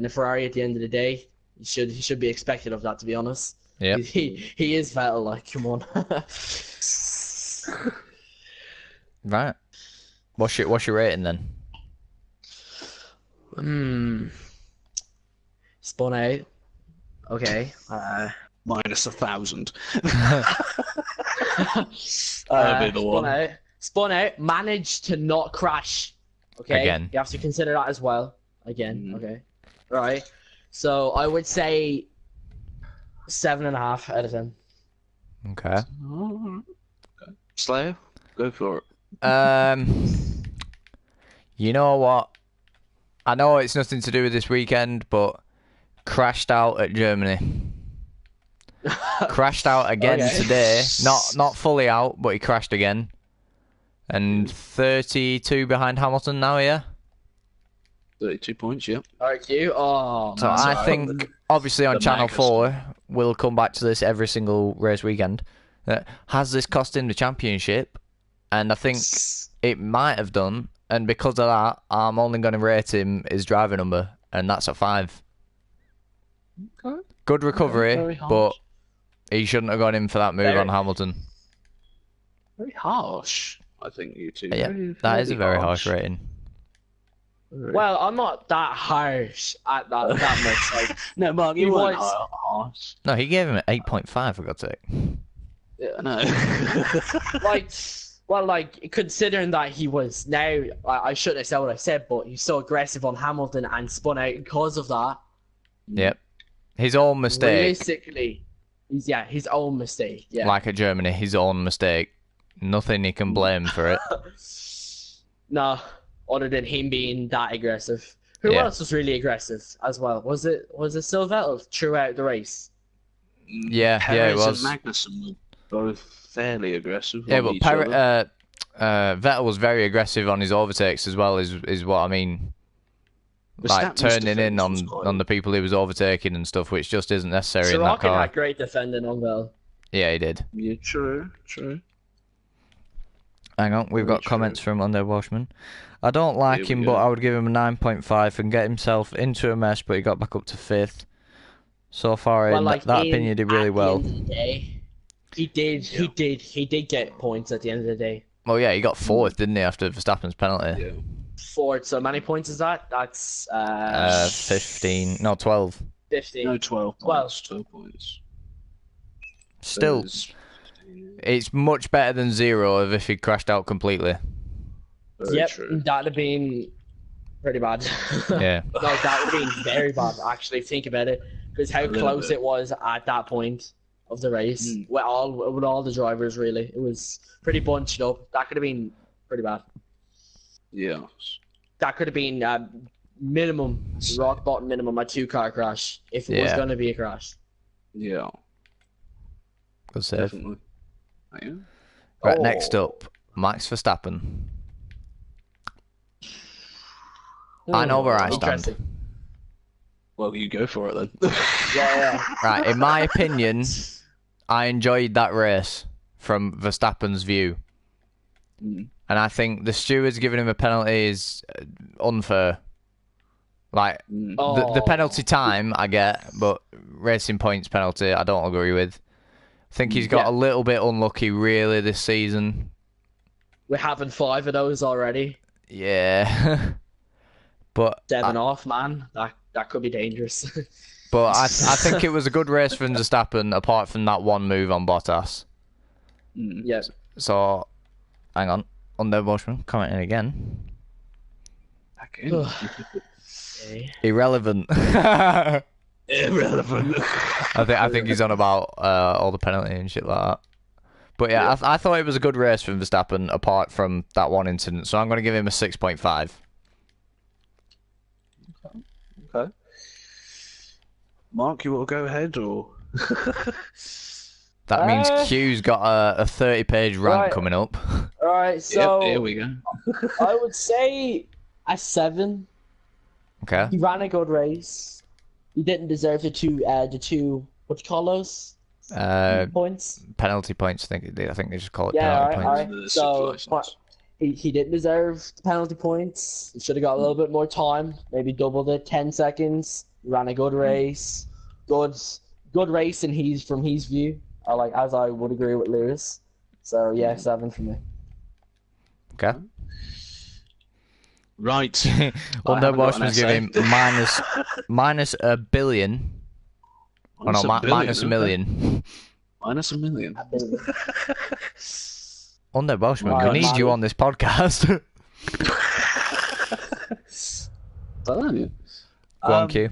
a Ferrari at the end of the day, he should be expected of that. To be honest, Yep. he is Vettel. Like, come on. Right. What's your rating then? Spun out. Okay. Minus 1,000. Spun out. Managed to not crash. Okay. Again. You have to consider that as well. Again. Mhm. Okay. Right. So I would say 7.5 out of 10. Okay. Okay. Slayer, go for it. You know what? I know it's nothing to do with this weekend, but crashed out at Germany. Crashed out again Okay. today. Not fully out, but he crashed again. And 32 behind Hamilton now, yeah? 32 points, yep. Alright, Q. Oh. So That's I alright. think, obviously on the Channel Magus. 4, we'll come back to this every single race weekend. Has this cost him the championship? And I think it might have done. And because of that, I'm only going to rate him his driver number. And that's a 5. Okay. Good recovery, Very harsh. but he shouldn't have gone in for that move Very- on Hamilton. Very harsh, I think, you two. Yeah, that is a very harsh rating. Well, Well, I'm not that harsh at that much. Like, no, Mark, he you weren't was- harsh. No, he gave him an 8.5, for God's sake. Yeah, no. like considering that he was now, I shouldn't have said what I said, but he's so aggressive on Hamilton and spun out because of that. Yep. His own mistake, Realistically, his own mistake. Yeah. like at Germany, his own mistake. Nothing he can blame for it. No, other than him being that aggressive. Who Yeah. else was really aggressive as well? Was it still Vettel throughout the race? Yeah, it Perez was. and Magnussen were both fairly aggressive. Yeah, on but each other. Vettel was very aggressive on his overtakes as well, is what I mean. like Verstappen's turning in defence was quite- on the people he was overtaking and stuff, which just isn't necessary in that Sorokin car. had great defending on Bell. Yeah, he did. Yeah, true. Hang on, we've Very got comments from Under Washman. I don't like Here we him, go. but I would give him a 9.5 and get himself into a mess, but he got back up to 5th. So far, Well, in like that opinion, he did really at the well. end of the day, he did get points at the end of the day. Well, yeah, he got 4th, didn't he, after Verstappen's penalty? Yeah. 4. So many points is that? That's 15, no, 12. 50. No, 12 12. points. 12 points. Still, There's- it's much better than 0 if he crashed out completely. Very Yep, true. that'd have been pretty bad. Yeah. No, that would have been very bad, actually, think about it. Because how A little close bit. it was at that point of the race. Mm. With all the drivers, really. It was pretty bunched up. That could have been pretty bad. Yeah. That could have been minimum, rock bottom minimum, a 2-car crash. If it was Yeah. going to be a crash. Yeah. Good save. Definitely. Yeah. Right, Oh. next up, Max Verstappen. I know where I stand. Interesting. Well, you go for it then. Yeah. Right, in my opinion, I enjoyed that race from Verstappen's view. Mm. And I think the stewards giving him a penalty is unfair. Like, Mm. the penalty time, I get, but racing points penalty, I don't agree with. I think he's got Yeah. a little bit unlucky, really, this season. We're having 5 of those already. Yeah. But 7 off, man. That could be dangerous. I think it was a good race for Verstappen, apart from that one move on Bottas. Mm. Yeah. So, hang on. Under Bushman, commenting again. Back in. Okay. Irrelevant. Irrelevant. I think he's on about all the penalty and shit like that. But yeah, I thought it was a good race from Verstappen, apart from that one incident. So I'm going to give him a 6.5. Okay. Mark, you want to go ahead or? That means Uh, Q's got a 30-page rant right. coming up. Alright, so Yep, here we go. I would say a 7. Okay. He ran a good race. He didn't deserve the two what do you call those? Points? Penalty points, I think they just call it Yeah, penalty alright, points. alright. The So, super license. he didn't deserve the penalty points. He should have got a little bit more time, maybe doubled it, 10 seconds. He ran a good race. Good race from his view. As I would agree with Lewis. So yeah, 7 for me. Okay. Right. Under haven't got an Washman's giving essay. minus a billion. Oh no, minus a okay. million. Minus a million. Under Washman, Right, we need you man. on this podcast. Telling you. Go on, Q.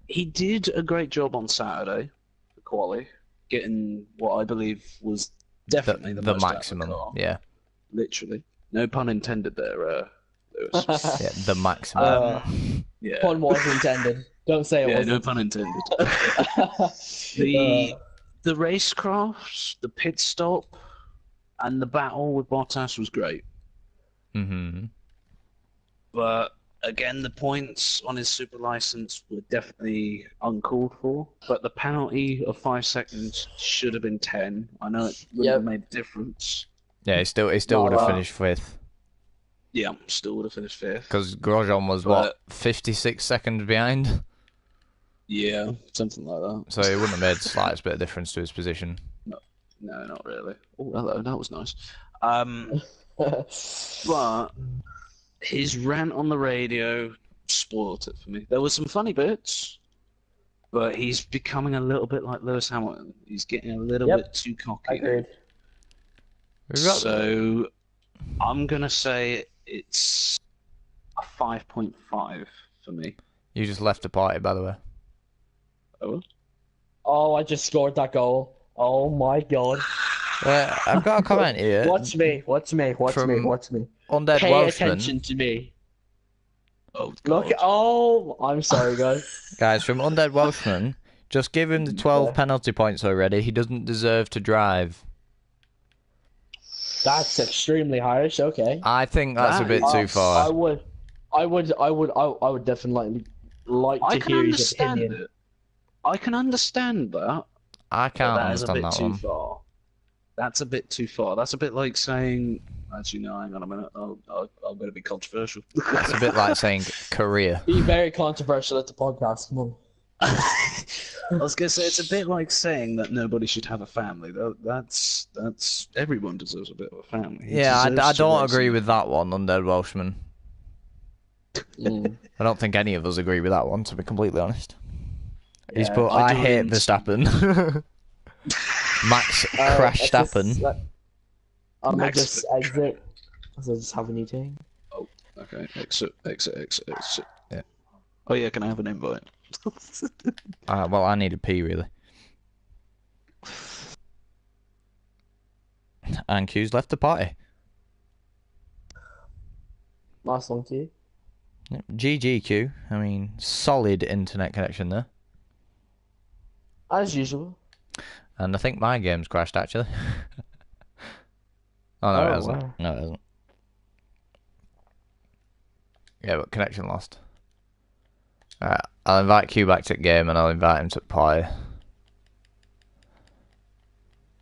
He did a great job on Saturday, the quali, getting what I believe was definitely the most maximum. out of the car. Yeah. Literally. No pun intended there, Lewis. Yeah, the maximum. Yeah. Pun was intended. Don't say it Yeah, wasn't. no pun intended. The racecraft, the pit stop, and the battle with Bottas was great. Mm-hmm. But again, the points on his super license were definitely uncalled for. But the penalty of 5 seconds should have been 10. I know it wouldn't have made a difference. Yeah, he still Not would have well. finished 5th. Yeah, still would have finished 5th. Because Grosjean was, But- 56 seconds behind? Yeah, something like that. So it wouldn't have made the slightest bit of difference to his position. No, not really. Oh, hello, that was nice. But his rant on the radio spoiled it for me. There were some funny bits, but he's becoming a little bit like Lewis Hamilton. He's getting a little Yep. bit too cocky. Agreed. So I'm gonna say it's a 5.5 for me. You just left the party, by the way. Oh, Oh, I just scored that goal. Oh my god. I've got a comment here. Watch me. Undead Pay Welshman. attention to me. oh Look, God. I'm sorry, guys. Guys, from Undead Welshman, just give him the 12 penalty points already. He doesn't deserve to drive. That's extremely harsh. Okay. I think that's a That bit is- too I far. would definitely like I to can hear his understand opinion. it. I can understand that, I but can't that is a understand bit that too one. far. That's a bit too far. That's a bit like saying, actually, no, hang on a minute. I'm going to be controversial. It's a bit like saying Korea. Be very controversial at the podcast. Come on. I was going to say it's a bit like saying that nobody should have a family. That's everyone deserves a bit of a family. He Yeah, I deserves to don't raise agree a- with that one, Undead Welshman. Mm. I don't think any of us agree with that one, to be completely honest. He's Yeah. put, I hate don't- Verstappen. Max Let's just- Crashstappen. I'm gonna Max- just exit. So just have a meeting. Okay, exit. Yeah. Oh yeah, can I have an invite? Well, I need a pee, really. And Q's left the party. Nice one, Q. Yep. GG, Q. I mean, solid internet connection there. As usual. And I think my game's crashed, actually. Oh, no, it Oh, hasn't. wow. No, it hasn't. Yeah, but connection lost. Alright, I'll invite Q back to the game and I'll invite him to play.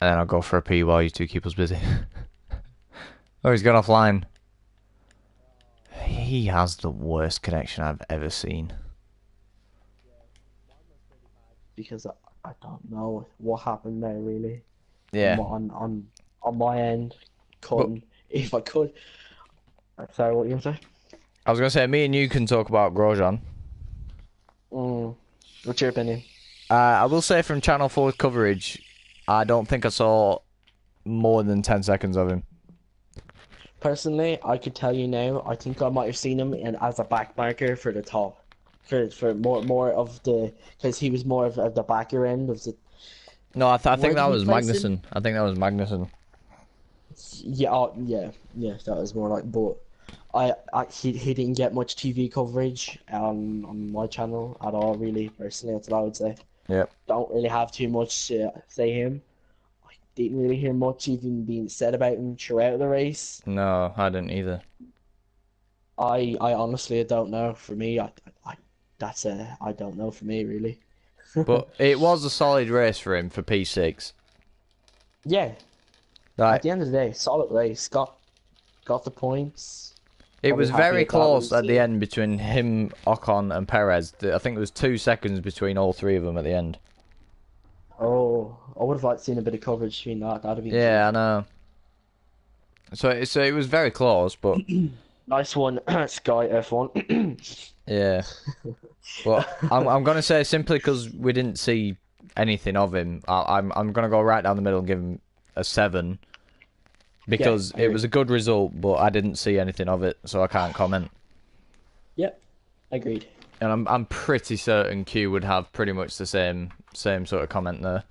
And then I'll go for a pee while you two keep us busy. Oh, he's gone offline. He has the worst connection I've ever seen. Because I don't know what happened there really. Yeah. On my end, couldn't. If I could. Sorry, what you gonna say? I was going to say, me and you can talk about Grosjean. What's your opinion? I will say from Channel 4's coverage, I don't think I saw more than 10 seconds of him. Personally, I could tell you now. I think I might have seen him as a back marker for the top, for more of the because he was more of the backer end of the. No, I Where think did that he was place him? Magnussen. I think that was Magnussen. Yeah, yeah. That was more like, but he didn't get much TV coverage on my channel at all. Really, personally, that's what I would say. Yep. Don't really have too much to say him. I didn't really hear much even being said about him throughout the race. No, I didn't either. I honestly don't know. For me, I don't know for me really. But it was a solid race for him for P6. Yeah, Like, at the end of the day, solid race. Got the points. it I'll be was happy very if that close was at the it. end between him, Ocon, and Perez. I think there was 2 seconds between all three of them at the end. Oh, I would have liked to seen a bit of coverage between that. That'd have been Yeah, I know. So it was very close, but nice one, Sky F1. yeah. But I'm gonna say simply because we didn't see anything of him, I'm gonna go right down the middle and give him a 7 because I it was a good result, but I didn't see anything of it, so I can't comment. Yep, agreed. And I'm pretty certain Q would have pretty much the same sort of comment there.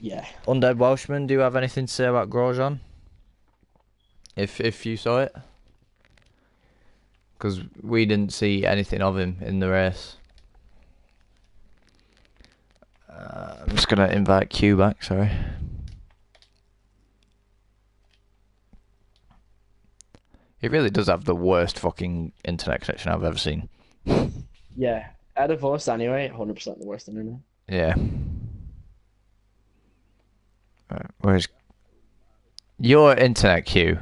Yeah. Undead Welshman, do you have anything to say about Grosjean? If you saw it? Because we didn't see anything of him in the race. I'm just going to invite Q back, sorry. He really does have the worst fucking internet connection I've ever seen. Yeah. Out of us, anyway, 100% the worst internet. Yeah. Right, where's your internet, Q?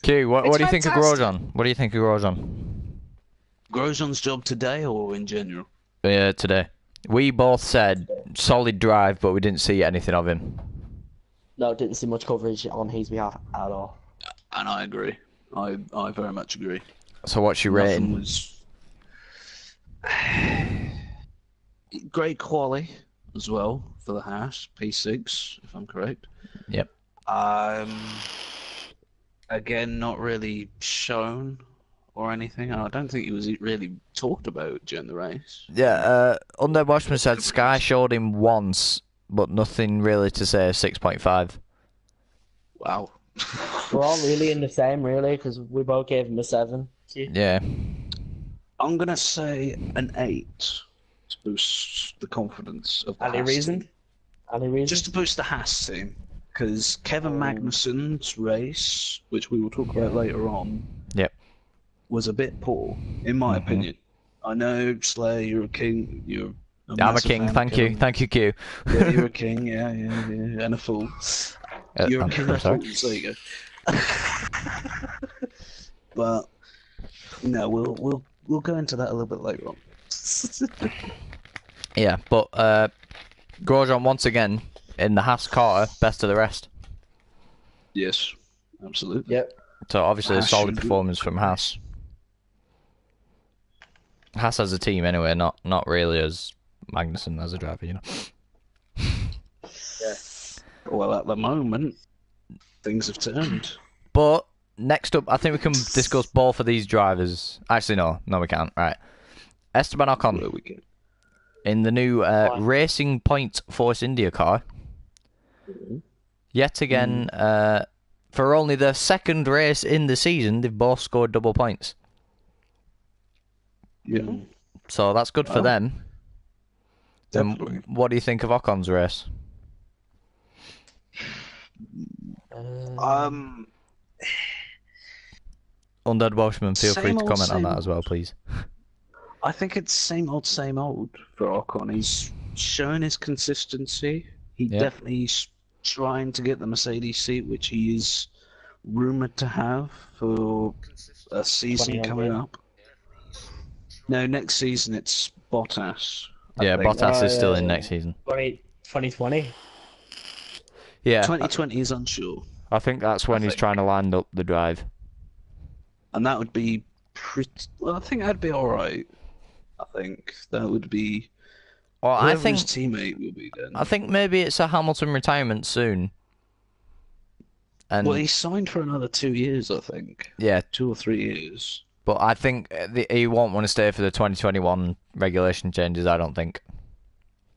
Q, what do you think of Grosjean? What do you think of Grosjean? Grosjean's job today or in general? Yeah, today. We both said solid drive, but we didn't see anything of him. No, didn't see much coverage on his behalf at all. And I agree. I very much agree. So what's your Nothing rating? was great quality as well for the Haas P6, if I'm correct. Yep. Again, not really shown or anything. I don't think he was really talked about during the race. Yeah, Undead Watchman said Sky showed him once, but nothing really to say 6.5. Wow. We're all really in the same, really, because we both gave him a 7. Yeah. I'm gonna say an 8. to boost the confidence of the Any Haas reason? team. Any reason? Just to boost the Haas team, because Kevin Magnussen's race, which we will talk about later on, Yep. was a bit poor, in my opinion. I know, Slayer, you're a king. You're I'm a massive king. fan of Thank you. Kevin. Thank you, Q. Yeah, you're a king. Yeah, and a fool. You're a king I'm of sorry. fools. There you go. But no, we'll go into that a little bit later on. Yeah, but Grosjean once again in the Haas car, best of the rest. Yes, absolutely. Yep. So obviously a Haas solid should do performance from Haas. Haas as a team anyway, not really as Magnussen as a driver, you know. Yeah. Well, at the moment, things have turned. But next up, I think we can discuss both of these drivers. Actually, no, we can't. Right, Esteban Ocon Where we get. in the new Racing Point Force India car. Yet again, for only their second race in the season, they've both scored double points. Yeah, So that's good for them. definitely. What do you think of Ocon's race? Undead Welshman, feel free to comment on that as well, please. I think it's same old for Ocon. He's shown his consistency. He definitely is trying to get the Mercedes seat, which he is rumored to have for a season coming up. No, next season it's Bottas. Yeah, Bottas is still in next season. 2020. Yeah, 2020 is unsure. I think that's when he's trying to land up the drive. And that would be pretty... Well, I think that'd be alright. I think that would be... Well, whoever his teammate will be then. I think maybe it's a Hamilton retirement soon. And Well, he signed for another 2 years, I think. yeah, 2 or 3 years. but I think he won't want to stay for the 2021 regulation changes, I don't think.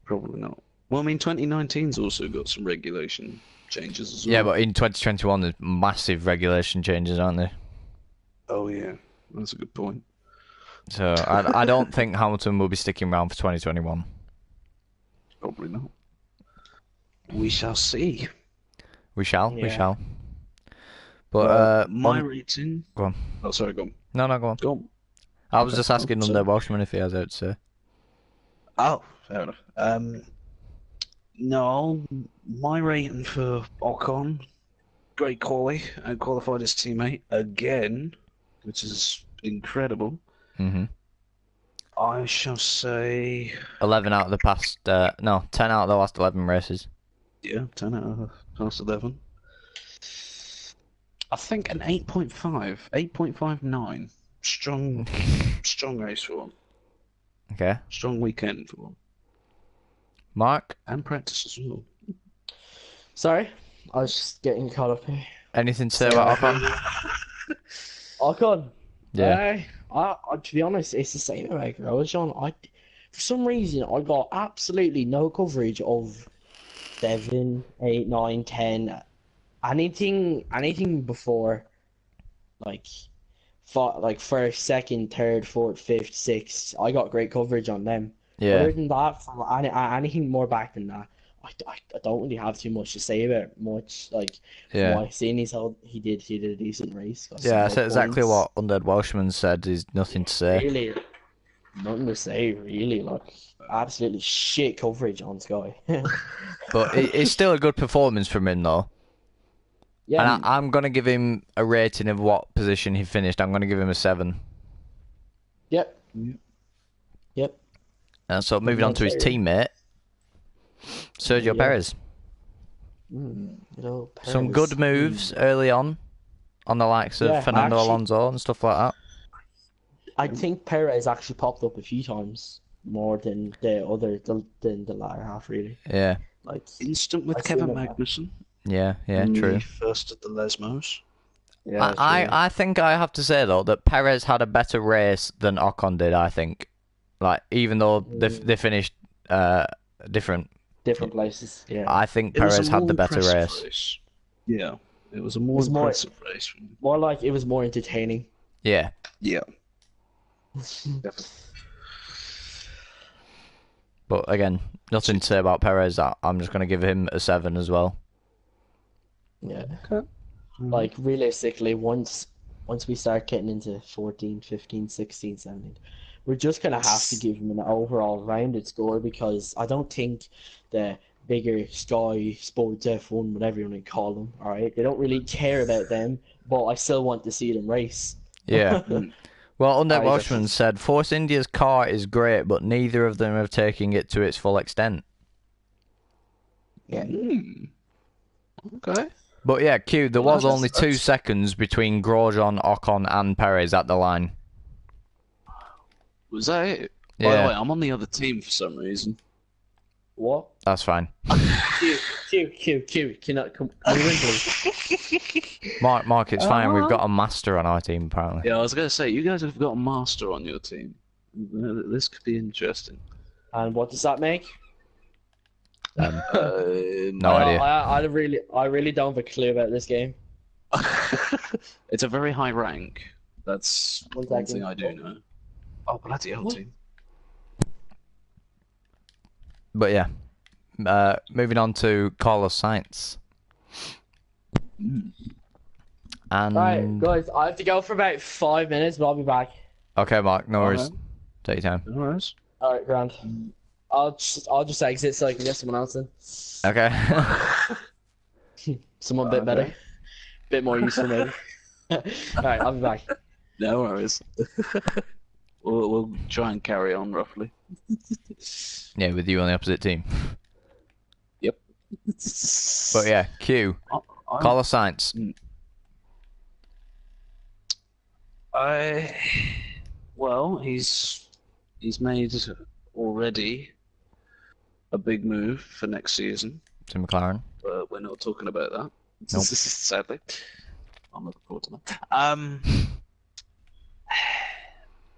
Probably not. Well, I mean, 2019's also got some regulation changes as well. Yeah, but in 2021 there's massive regulation changes, aren't there? Oh, yeah. That's a good point. So I don't think Hamilton will be sticking around for 2021. Probably not. We shall see. We shall. Yeah. But my rating... Go on. Oh, sorry, go on. No, go on. Go on. I was just asking sorry. Undead Welshman if he has out to say. Oh, fair enough. No, my rating for Ocon, great quali, and qualified his teammate again, which is incredible. Mm-hmm. I shall say... 11 out of the past... 10 out of the last 11 races. Yeah, 10 out of past 11. I think an 8.5. 8.59. Strong race for him. Okay. Strong weekend for him. Mark, And practice as well. Sorry, I was just getting caught up here. anything to say about Ocon? Ocon. Yeah. To be honest, it's the same about Grosjean. For some reason, I got absolutely no coverage of 7, 8, 9, 10, anything before, like first, second, third, fourth, fifth, sixth. I got great coverage on them. Yeah. Other than that, from anything more back than that, I don't really have too much to say about it. Much like Yeah. what I've seen, he did a decent race. Got Yeah, some so exactly points. what Undead Welshman said is nothing to say. Really, nothing to say. Really, like absolutely shit coverage on Sky. But it's still a good performance from him, though. Yeah, And I'm going to give him a rating of what position he finished. I'm going to give him a 7. yep. And so moving on to his teammate, Sergio Yeah. Perez. Some good moves early on the likes of Yeah, Fernando actually- Alonso and stuff like that. I think Perez actually popped up a few times more than the latter half, really. Yeah, Like Instant with I see Kevin that. Magnussen. yeah, in true. The first at the Lesmos. yeah, I think I have to say though that Perez had a better race than Ocon did. I think, like even though they finished different, different places. Yeah, I think It was a Perez had more the better impressive race. Yeah, it was a more was more- impressive race. more like it was more entertaining. Yeah, Yeah, definitely. But again, nothing to say about Perez. I'm just going to give him a 7 as well. Yeah. Okay. Like, realistically, once we start getting into 14, 15, 16, 17, we're just going to have to give him an overall rounded score because I don't think the bigger Sky Sports F1, whatever you want to call them, all right, they don't really care about them, but I still want to see them race. Yeah. Well, Undead I Welshman just- said, Force India's car is great, but neither of them have taken it to its full extent. Yeah. Okay. But yeah, Q, there Well, was only 2 that's- seconds between Grosjean, Ocon, and Perez at the line. Was that it? By the Yeah, way, I'm on the other team for some reason. What? that's fine. Q, can you in, please? Mark, it's fine. We've got a master on our team, apparently. Yeah, I was going to say, you guys have got a master on your team. This could be interesting. And what does that make? No I, idea. I really don't have a clue about this game. It's a very high rank. That's One one second. thing I do know. Oh, bloody hell, What? team. But yeah, moving on to Carlos Sainz. And Right, guys, I have to go for about 5 minutes, but I'll be back. okay, Mark, no worries. Alright. Take your time. No worries. All right, grand. I'll just exit so I can get someone else in. Okay. Someone a bit better, bit more useful maybe. All right, I'll be back. No worries. We'll try and carry on roughly. Yeah, with you on the opposite team. Yep. But yeah, Q. Carlos Sainz. Well, he's made already a big move for next season, To McLaren. but we're not talking about that. Nope. Sadly, I'm looking forward to that.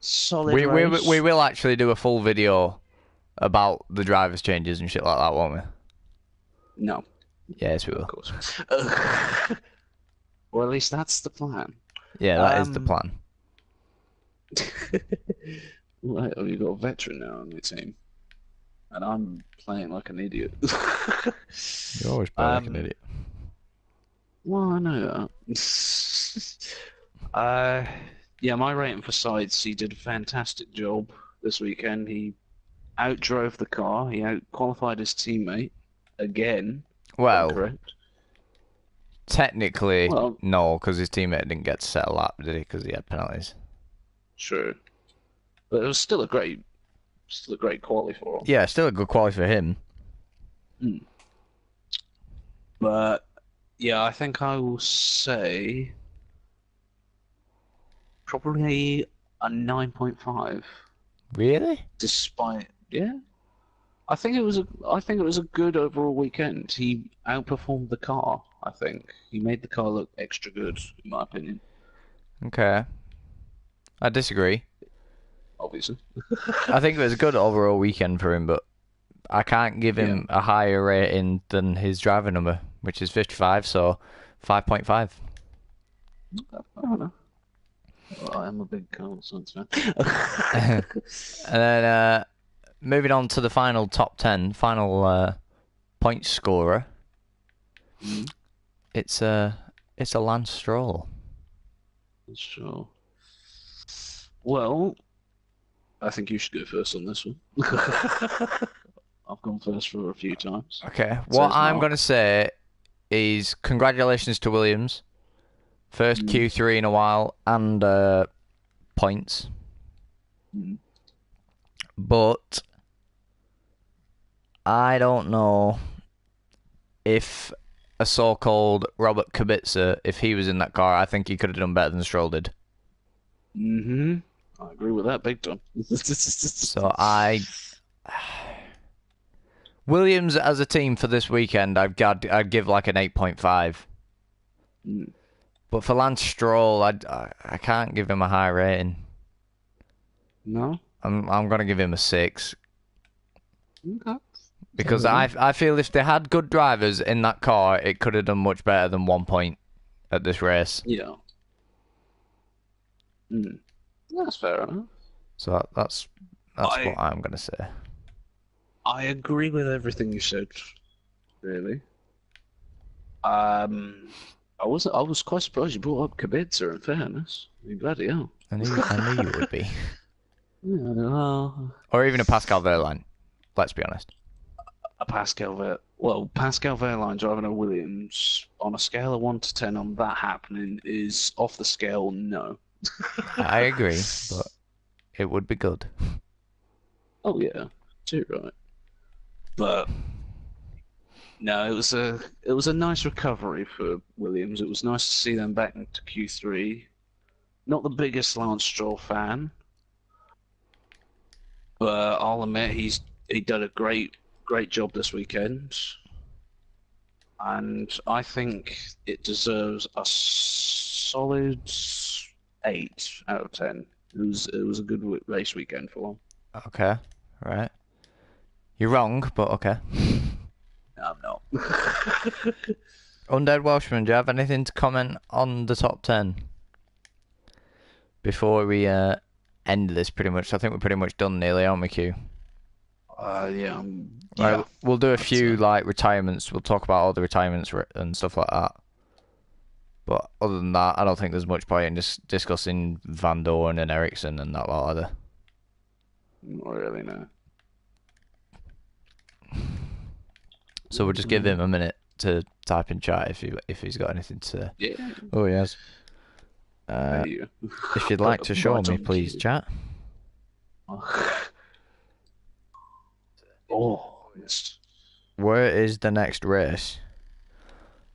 Solid race. We will actually do a full video about the drivers' changes and shit like that, won't we? No, Yes, we will. of course. Or at least that's the plan. Yeah, that is the plan. Right, oh, you've got a veteran now on your team. And I'm playing like an idiot. You're always playing like an idiot. Well, I know that. Yeah, my rating for Sides, he did a fantastic job this weekend. He outdrove the car. He outqualified his teammate again. Well, Correct. technically, Well- no, because his teammate didn't get to set a lap, did he? Because he had penalties. True. But it was still a great quality for him. Yeah, still a good quality for him. But yeah, I think I will say probably a 9.5. Really? Despite I think it was a good overall weekend. He outperformed the car, I think. He made the car look extra good, in my opinion. Okay. I disagree. Obviously. I think it was a good overall weekend for him, but I can't give him a higher rating than his driver number, which is 55, so 5.5. I don't know. Well, I am a big Carlos Sainz fan. And then moving on to the final top 10, final point scorer. It's a Lance Stroll. Sure. Well, I think you should go first on this one. I've gone first for a few times. Okay, So what it's I'm Mark. going to say is congratulations to Williams. First Q3 in a while and points. But I don't know if a so-called Robert Kubica, if he was in that car, I think he could have done better than Stroll did. I agree with that big time. So Williams as a team for this weekend, I'd give like an 8.5. But for Lance Stroll, I can't give him a high rating. No? I'm gonna give him a 6 Okay. because I feel if they had good drivers in that car, it could have done much better than 1 point at this race. Yeah. That's fair enough. So that's I- what I'm gonna say. I agree with everything you said. Really. I was quite surprised you brought up Kubica. In fairness, bloody hell. I knew you would be. Yeah, well, Or even a Pascal Verlaine. Let's be honest. Pascal Wehrlein driving a Williams on a scale of 1 to 10 on that happening is off the scale. No. I agree, but it would be good. Oh yeah, too right. But no, it was a nice recovery for Williams. It was nice to see them back into Q3. Not the biggest Lance Stroll fan, but I'll admit he did a great job this weekend, and I think it deserves a solid 8 out of 10. It was a good race weekend for him. Okay, right. You're wrong, but okay. No, I'm not. Undead Welshman, do you have anything to comment on the top 10? Before we end this, pretty much. I think we're pretty much done nearly, aren't we, Q? Yeah. Right, we'll do a few like retirements. We'll talk about all the retirements and stuff like that. But other than that, I don't think there's much point in just discussing Van Dorn and Ericsson and that lot either. Not really, no. So we'll just give him a minute to type in chat if he's got anything to say. Yeah. Oh, he has. If you'd like to show me, please, chat. Oh, yes. Where is the next race?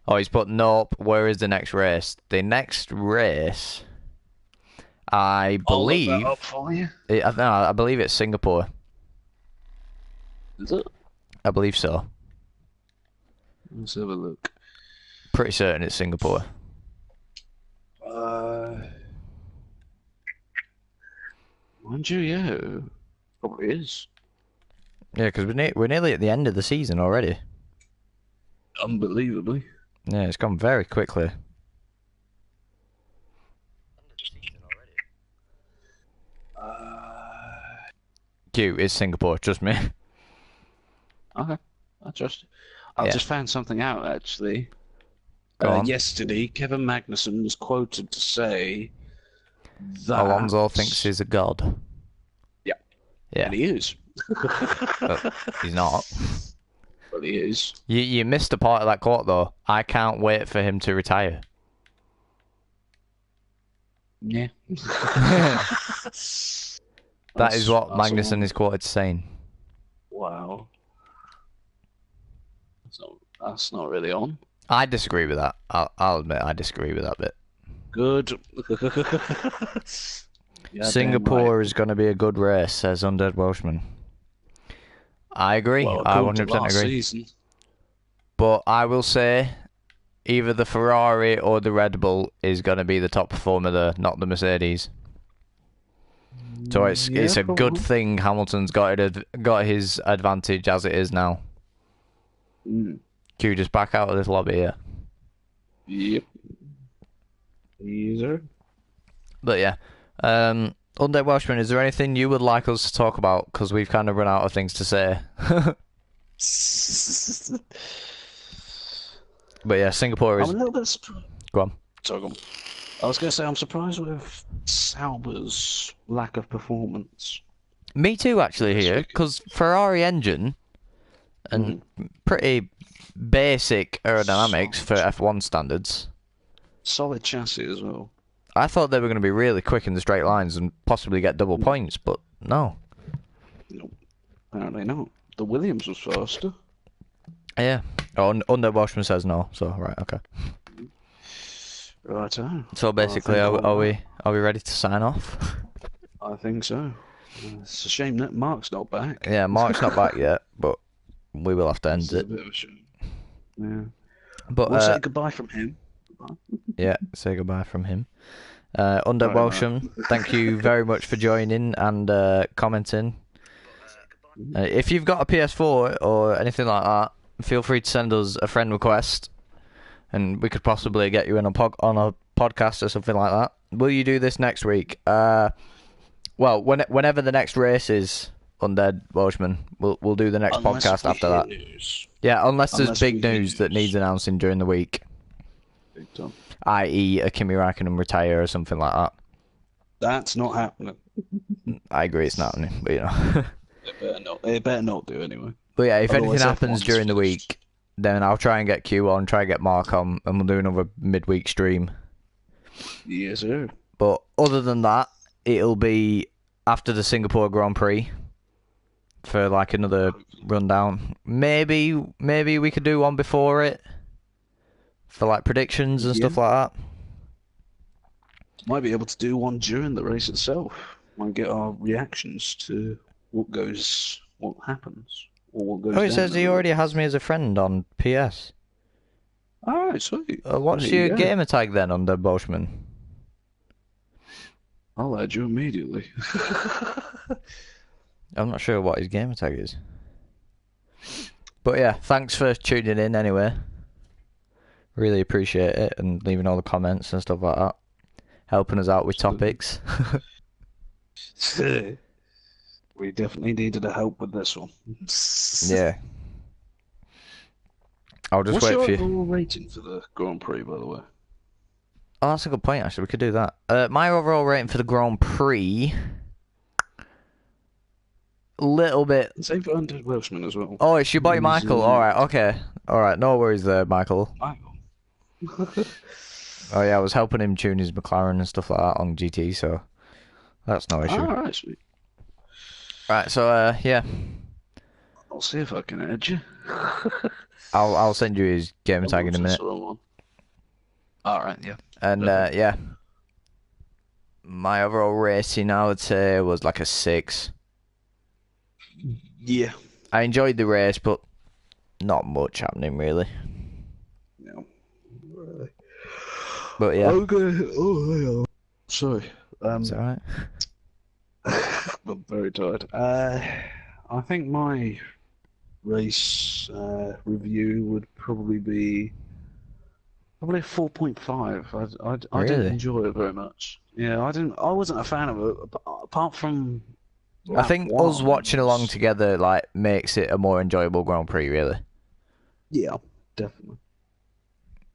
Oh, he's put nope. Where is the next race? The next race, I believe. I'll look that up for you. I believe it's Singapore. Is it? I believe so. Let's have a look. Pretty certain it's Singapore. Mind you, yeah, probably is. Yeah, because we're nearly at the end of the season already. Unbelievably. Yeah, it's gone very quickly. Q is Singapore, trust me. Okay, I trust you. I Yeah. just found something out actually. Go on. Yesterday, Kevin Magnussen was quoted to say that Alonso thinks he's a god. Yeah. Yeah. And he is. He's not. But he is. You missed a part of that quote though. I can't wait for him to retire. Yeah. That is what That's Magnussen all. is quoted saying. Wow. That's not really on. I disagree with that. I'll admit I disagree with that bit. Good. Yeah, Singapore damn right. is going to be a good race, says Undead Welshman. I agree. Well, I according to 100% last agree. season. But I will say either the Ferrari or the Red Bull is going to be the top performer there, not the Mercedes. So it's a good probably. thing Hamilton's got his advantage as it is now. Mm. Q, just back out of this lobby here. Yep. User. But yeah, Undead Welshman, is there anything you would like us to talk about? Because we've kind of run out of things to say. But yeah, Singapore is... I'm a little bit surprised. Go on. Sorry, go on. I was going to say I'm surprised with Sauber's lack of performance. Me too, actually, This here, week. because Ferrari engine and pretty basic aerodynamics for F1 standards. Solid chassis as well. I thought they were going to be really quick in the straight lines and possibly get double points, but no. No, apparently not. The Williams was faster. Yeah. Oh, Undead Welshman says no, so right, okay. Right. So basically, are we ready to sign off? I think so. It's a shame that Mark's not back. Yeah, Mark's not back yet, but we will have to end It's a it. bit of a shame. Yeah. But We'll say goodbye from him. yeah, say goodbye from him. Undead Right, Welsham, thank you very much for joining and commenting. If you've got a PS4 or anything like that, feel free to send us a friend request, and we could possibly get you in on a podcast or something like that. Will you do this next week? Well, whenever the next race is, Undead Welshman. We'll do the next Unless podcast we after hear that. news. Yeah, unless there's Unless big we hear news that news. needs announcing during the week, Big time. i.e. a Kimi Räikkönen retire or something like that. That's not happening. I agree, it's not happening, but you know. It better not do anyway. But yeah, if Otherwise, anything happens F1's during the finished. week, then I'll try and get Q on, try and get Mark on, and we'll do another midweek stream. Yes, sir. But other than that, it'll be after the Singapore Grand Prix for like another rundown. Maybe we could do one before it for like predictions and stuff like that. Might be able to do one during the race itself. Might get our reactions to what happens, or what goes Oh, he down says in he the already race. has me as a friend on PS. Alright, sweet. What's There you your go. gamer tag then under Boschman? I'll add you immediately. I'm not sure what his gamer tag is. But yeah, thanks for tuning in anyway. Really appreciate it and leaving all the comments and stuff like that. Helping us out with topics. We definitely needed a help with this one. Yeah. I'll just What's wait your for you. overall rating for the Grand Prix, by the way? Oh, that's a good point, actually. We could do that. My overall rating for the Grand Prix... Little bit... Same for Undead Welshman as well. Oh, it's your boy Michael. Alright, okay. Alright, no worries there, Michael. Michael. Oh yeah, I was helping him tune his McLaren and stuff like that on GT, so... That's no issue. Alright, sweet. Right, so, yeah. I'll see if I can edge you. I'll send you his gamer tag in a minute. Alright, yeah. And, yeah. My overall rating, I would say, was like a 6. Yeah. I enjoyed the race, but not much happening, really. No. But, yeah. Okay. Oh, sorry. It's alright. I'm very tired. I think my race review would probably be a 4.5. I didn't Really? enjoy it very much. Yeah, I wasn't a fan of it apart from. I think lap us one. watching along together, like, makes it a more enjoyable Grand Prix, really. Yeah, definitely.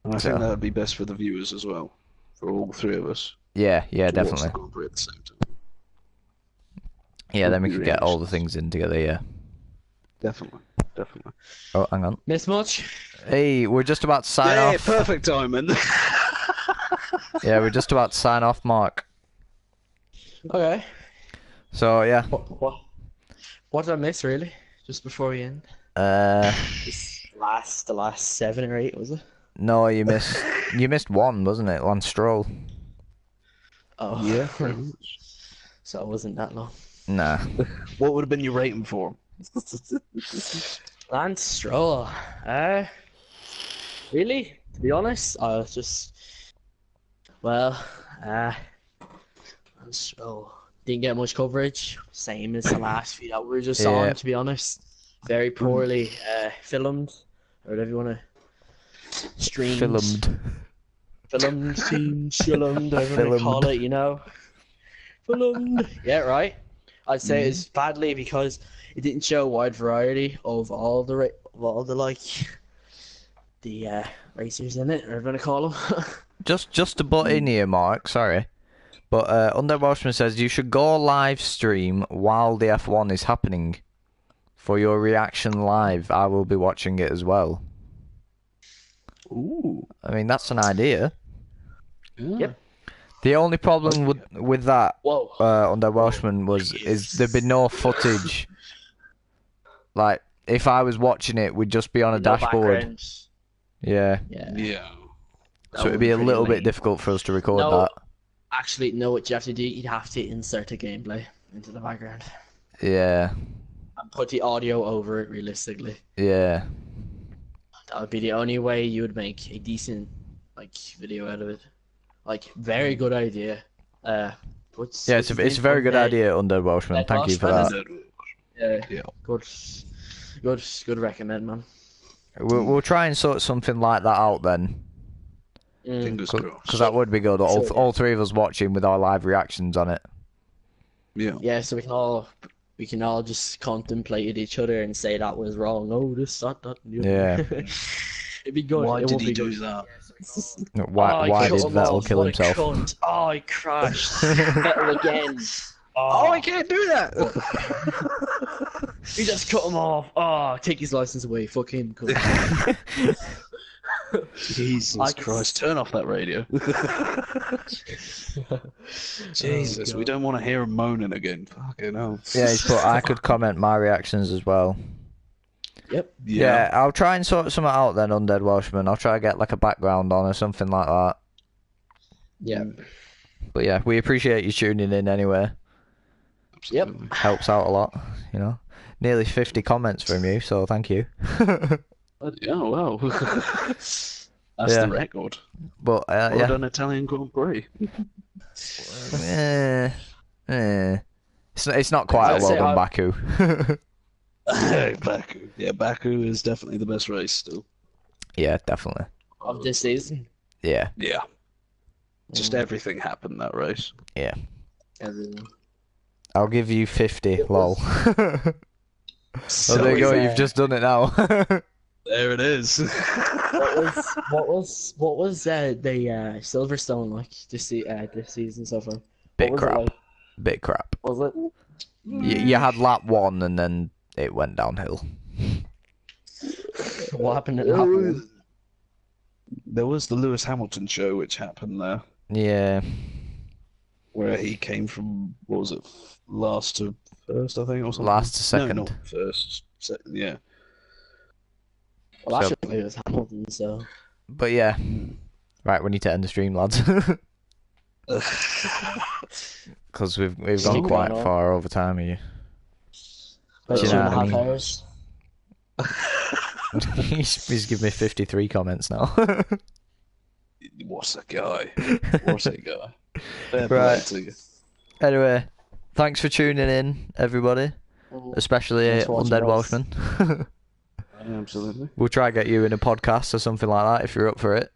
And I So- think that would be best for the viewers as well, for all three of us. Yeah, to watch definitely. the Grand Prix at the same time. Yeah, then we Would could be get all the reactions. things in together, yeah. Definitely. Oh, hang on. Miss much? Hey, we're just about to sign Yeah, off. perfect timing. Yeah, we're just about to sign off, Mark. Okay. So, yeah. What did I miss, really? Just before we end? Uh, The last 7 or 8, was it? no, you missed one, wasn't it? Lance Stroll. Oh. Yeah, pretty much. So it wasn't that long. Nah. What would have been your rating for him? Lance Stroll. Really? To be honest, I was just... Well, Lance Stroll didn't get much coverage. Same as the last few that we were just Yeah. on, to be honest. Very poorly filmed, or whatever you want to... Streamed. Filmed. Filmed, whatever you want to call it, you know. Filmed. Yeah, right. I'd say it's badly because it didn't show a wide variety of all the racers in it, or whatever you want to call them. Just to butt in here, Mark, sorry. But Under Welshman says you should go live stream while the F1 is happening. For your reaction live, I will be watching it as well. Ooh. I mean, that's an idea. Yeah. Yep. The only problem with that Whoa. Under Welshman is there'd be no footage. Like, if I was watching it, we'd just be on a No dashboard. background. Yeah. Yeah. Yeah. So it'd be a little bit difficult for us to record No. that. Actually, no, what you have to do, you'd have to insert a gameplay into the background. Yeah. And put the audio over it, realistically. Yeah. That would be the only way you would make a decent, video out of it. Very good idea. Yeah, it's a very good idea, Under Welshman. Ned Thank you for Welshman. that. Yeah. Yeah. Good recommend, man. We'll try and sort something like that out then. Fingers crossed. Because that would be good. All three of us watching with our live reactions on it. Yeah. Yeah, so we can all we can all just contemplate each other and say that was wrong. Oh, this, that, and the other. Yeah. It'd be good. Why it did would he be do good. that? Why I did cut him Vettel off. kill What himself? A cunt. Oh, he crashed. Vettel again. Oh, I can't do that. He just cut him off. Oh, take his license away. Fuck him. Jesus Christ! Turn off that radio. Jesus, we don't want to hear him moaning again. Fucking hell. Yeah, he's put, I could comment my reactions as well. Yep. Yeah, I'll try and sort something out then, Undead Welshman. I'll try to get like a background on or something like that. Yeah. But yeah, we appreciate you tuning in anyway. Yep. Helps out a lot, you know. Nearly 50 comments from you, so thank you. Oh, wow. That's Yeah. the record. But Well yeah. done, Italian Grand Prix. It's not quite I'd a well say done I- Baku. Baku. Yeah, Baku is definitely the best race still. Yeah, definitely. Of this season. Yeah. Yeah. Just everything happened that race. Everything. I'll give you 50, lol. So There you go, is, you've just done it now. there it is. What was the Silverstone like this season so far? Bit What was it crap. like? Bit crap. Was it? You had lap 1 and then it went downhill. What happened at that one? There was the Lewis Hamilton show which happened there, Yeah. where he came from, what was it, last to first, I think, or something? Last to second. No, not first. Second, yeah. Well, So- actually, it was Hamilton, so. But yeah. Right, we need to end the stream, lads. Because we've gone Stream quite going on. far over time here. About Do you two know and a what I half mean? hours. He's given me 53 comments now. What a guy. What a guy. Fair play Right. to you. Anyway, thanks for tuning in, everybody. Especially Thanks for watching Undead us. Welshman. Absolutely. We'll try and get you in a podcast or something like that if you're up for it.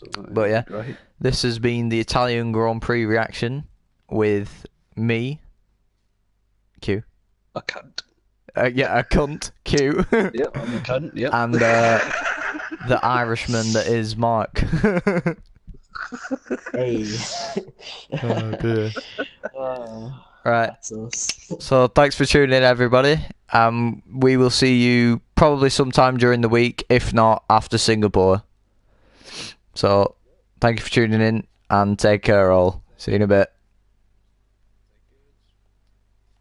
Absolutely. But yeah. Great. This has been the Italian Grand Prix reaction with me, Q. A cunt. Yeah, a cunt, Q. Yep, I'm a cunt, yep. And the Irishman that is Mark. Hey. Oh dear. Right. That's us. So thanks for tuning in, everybody. We will see you probably sometime during the week, if not after Singapore. So thank you for tuning in and take care all. See you in a bit.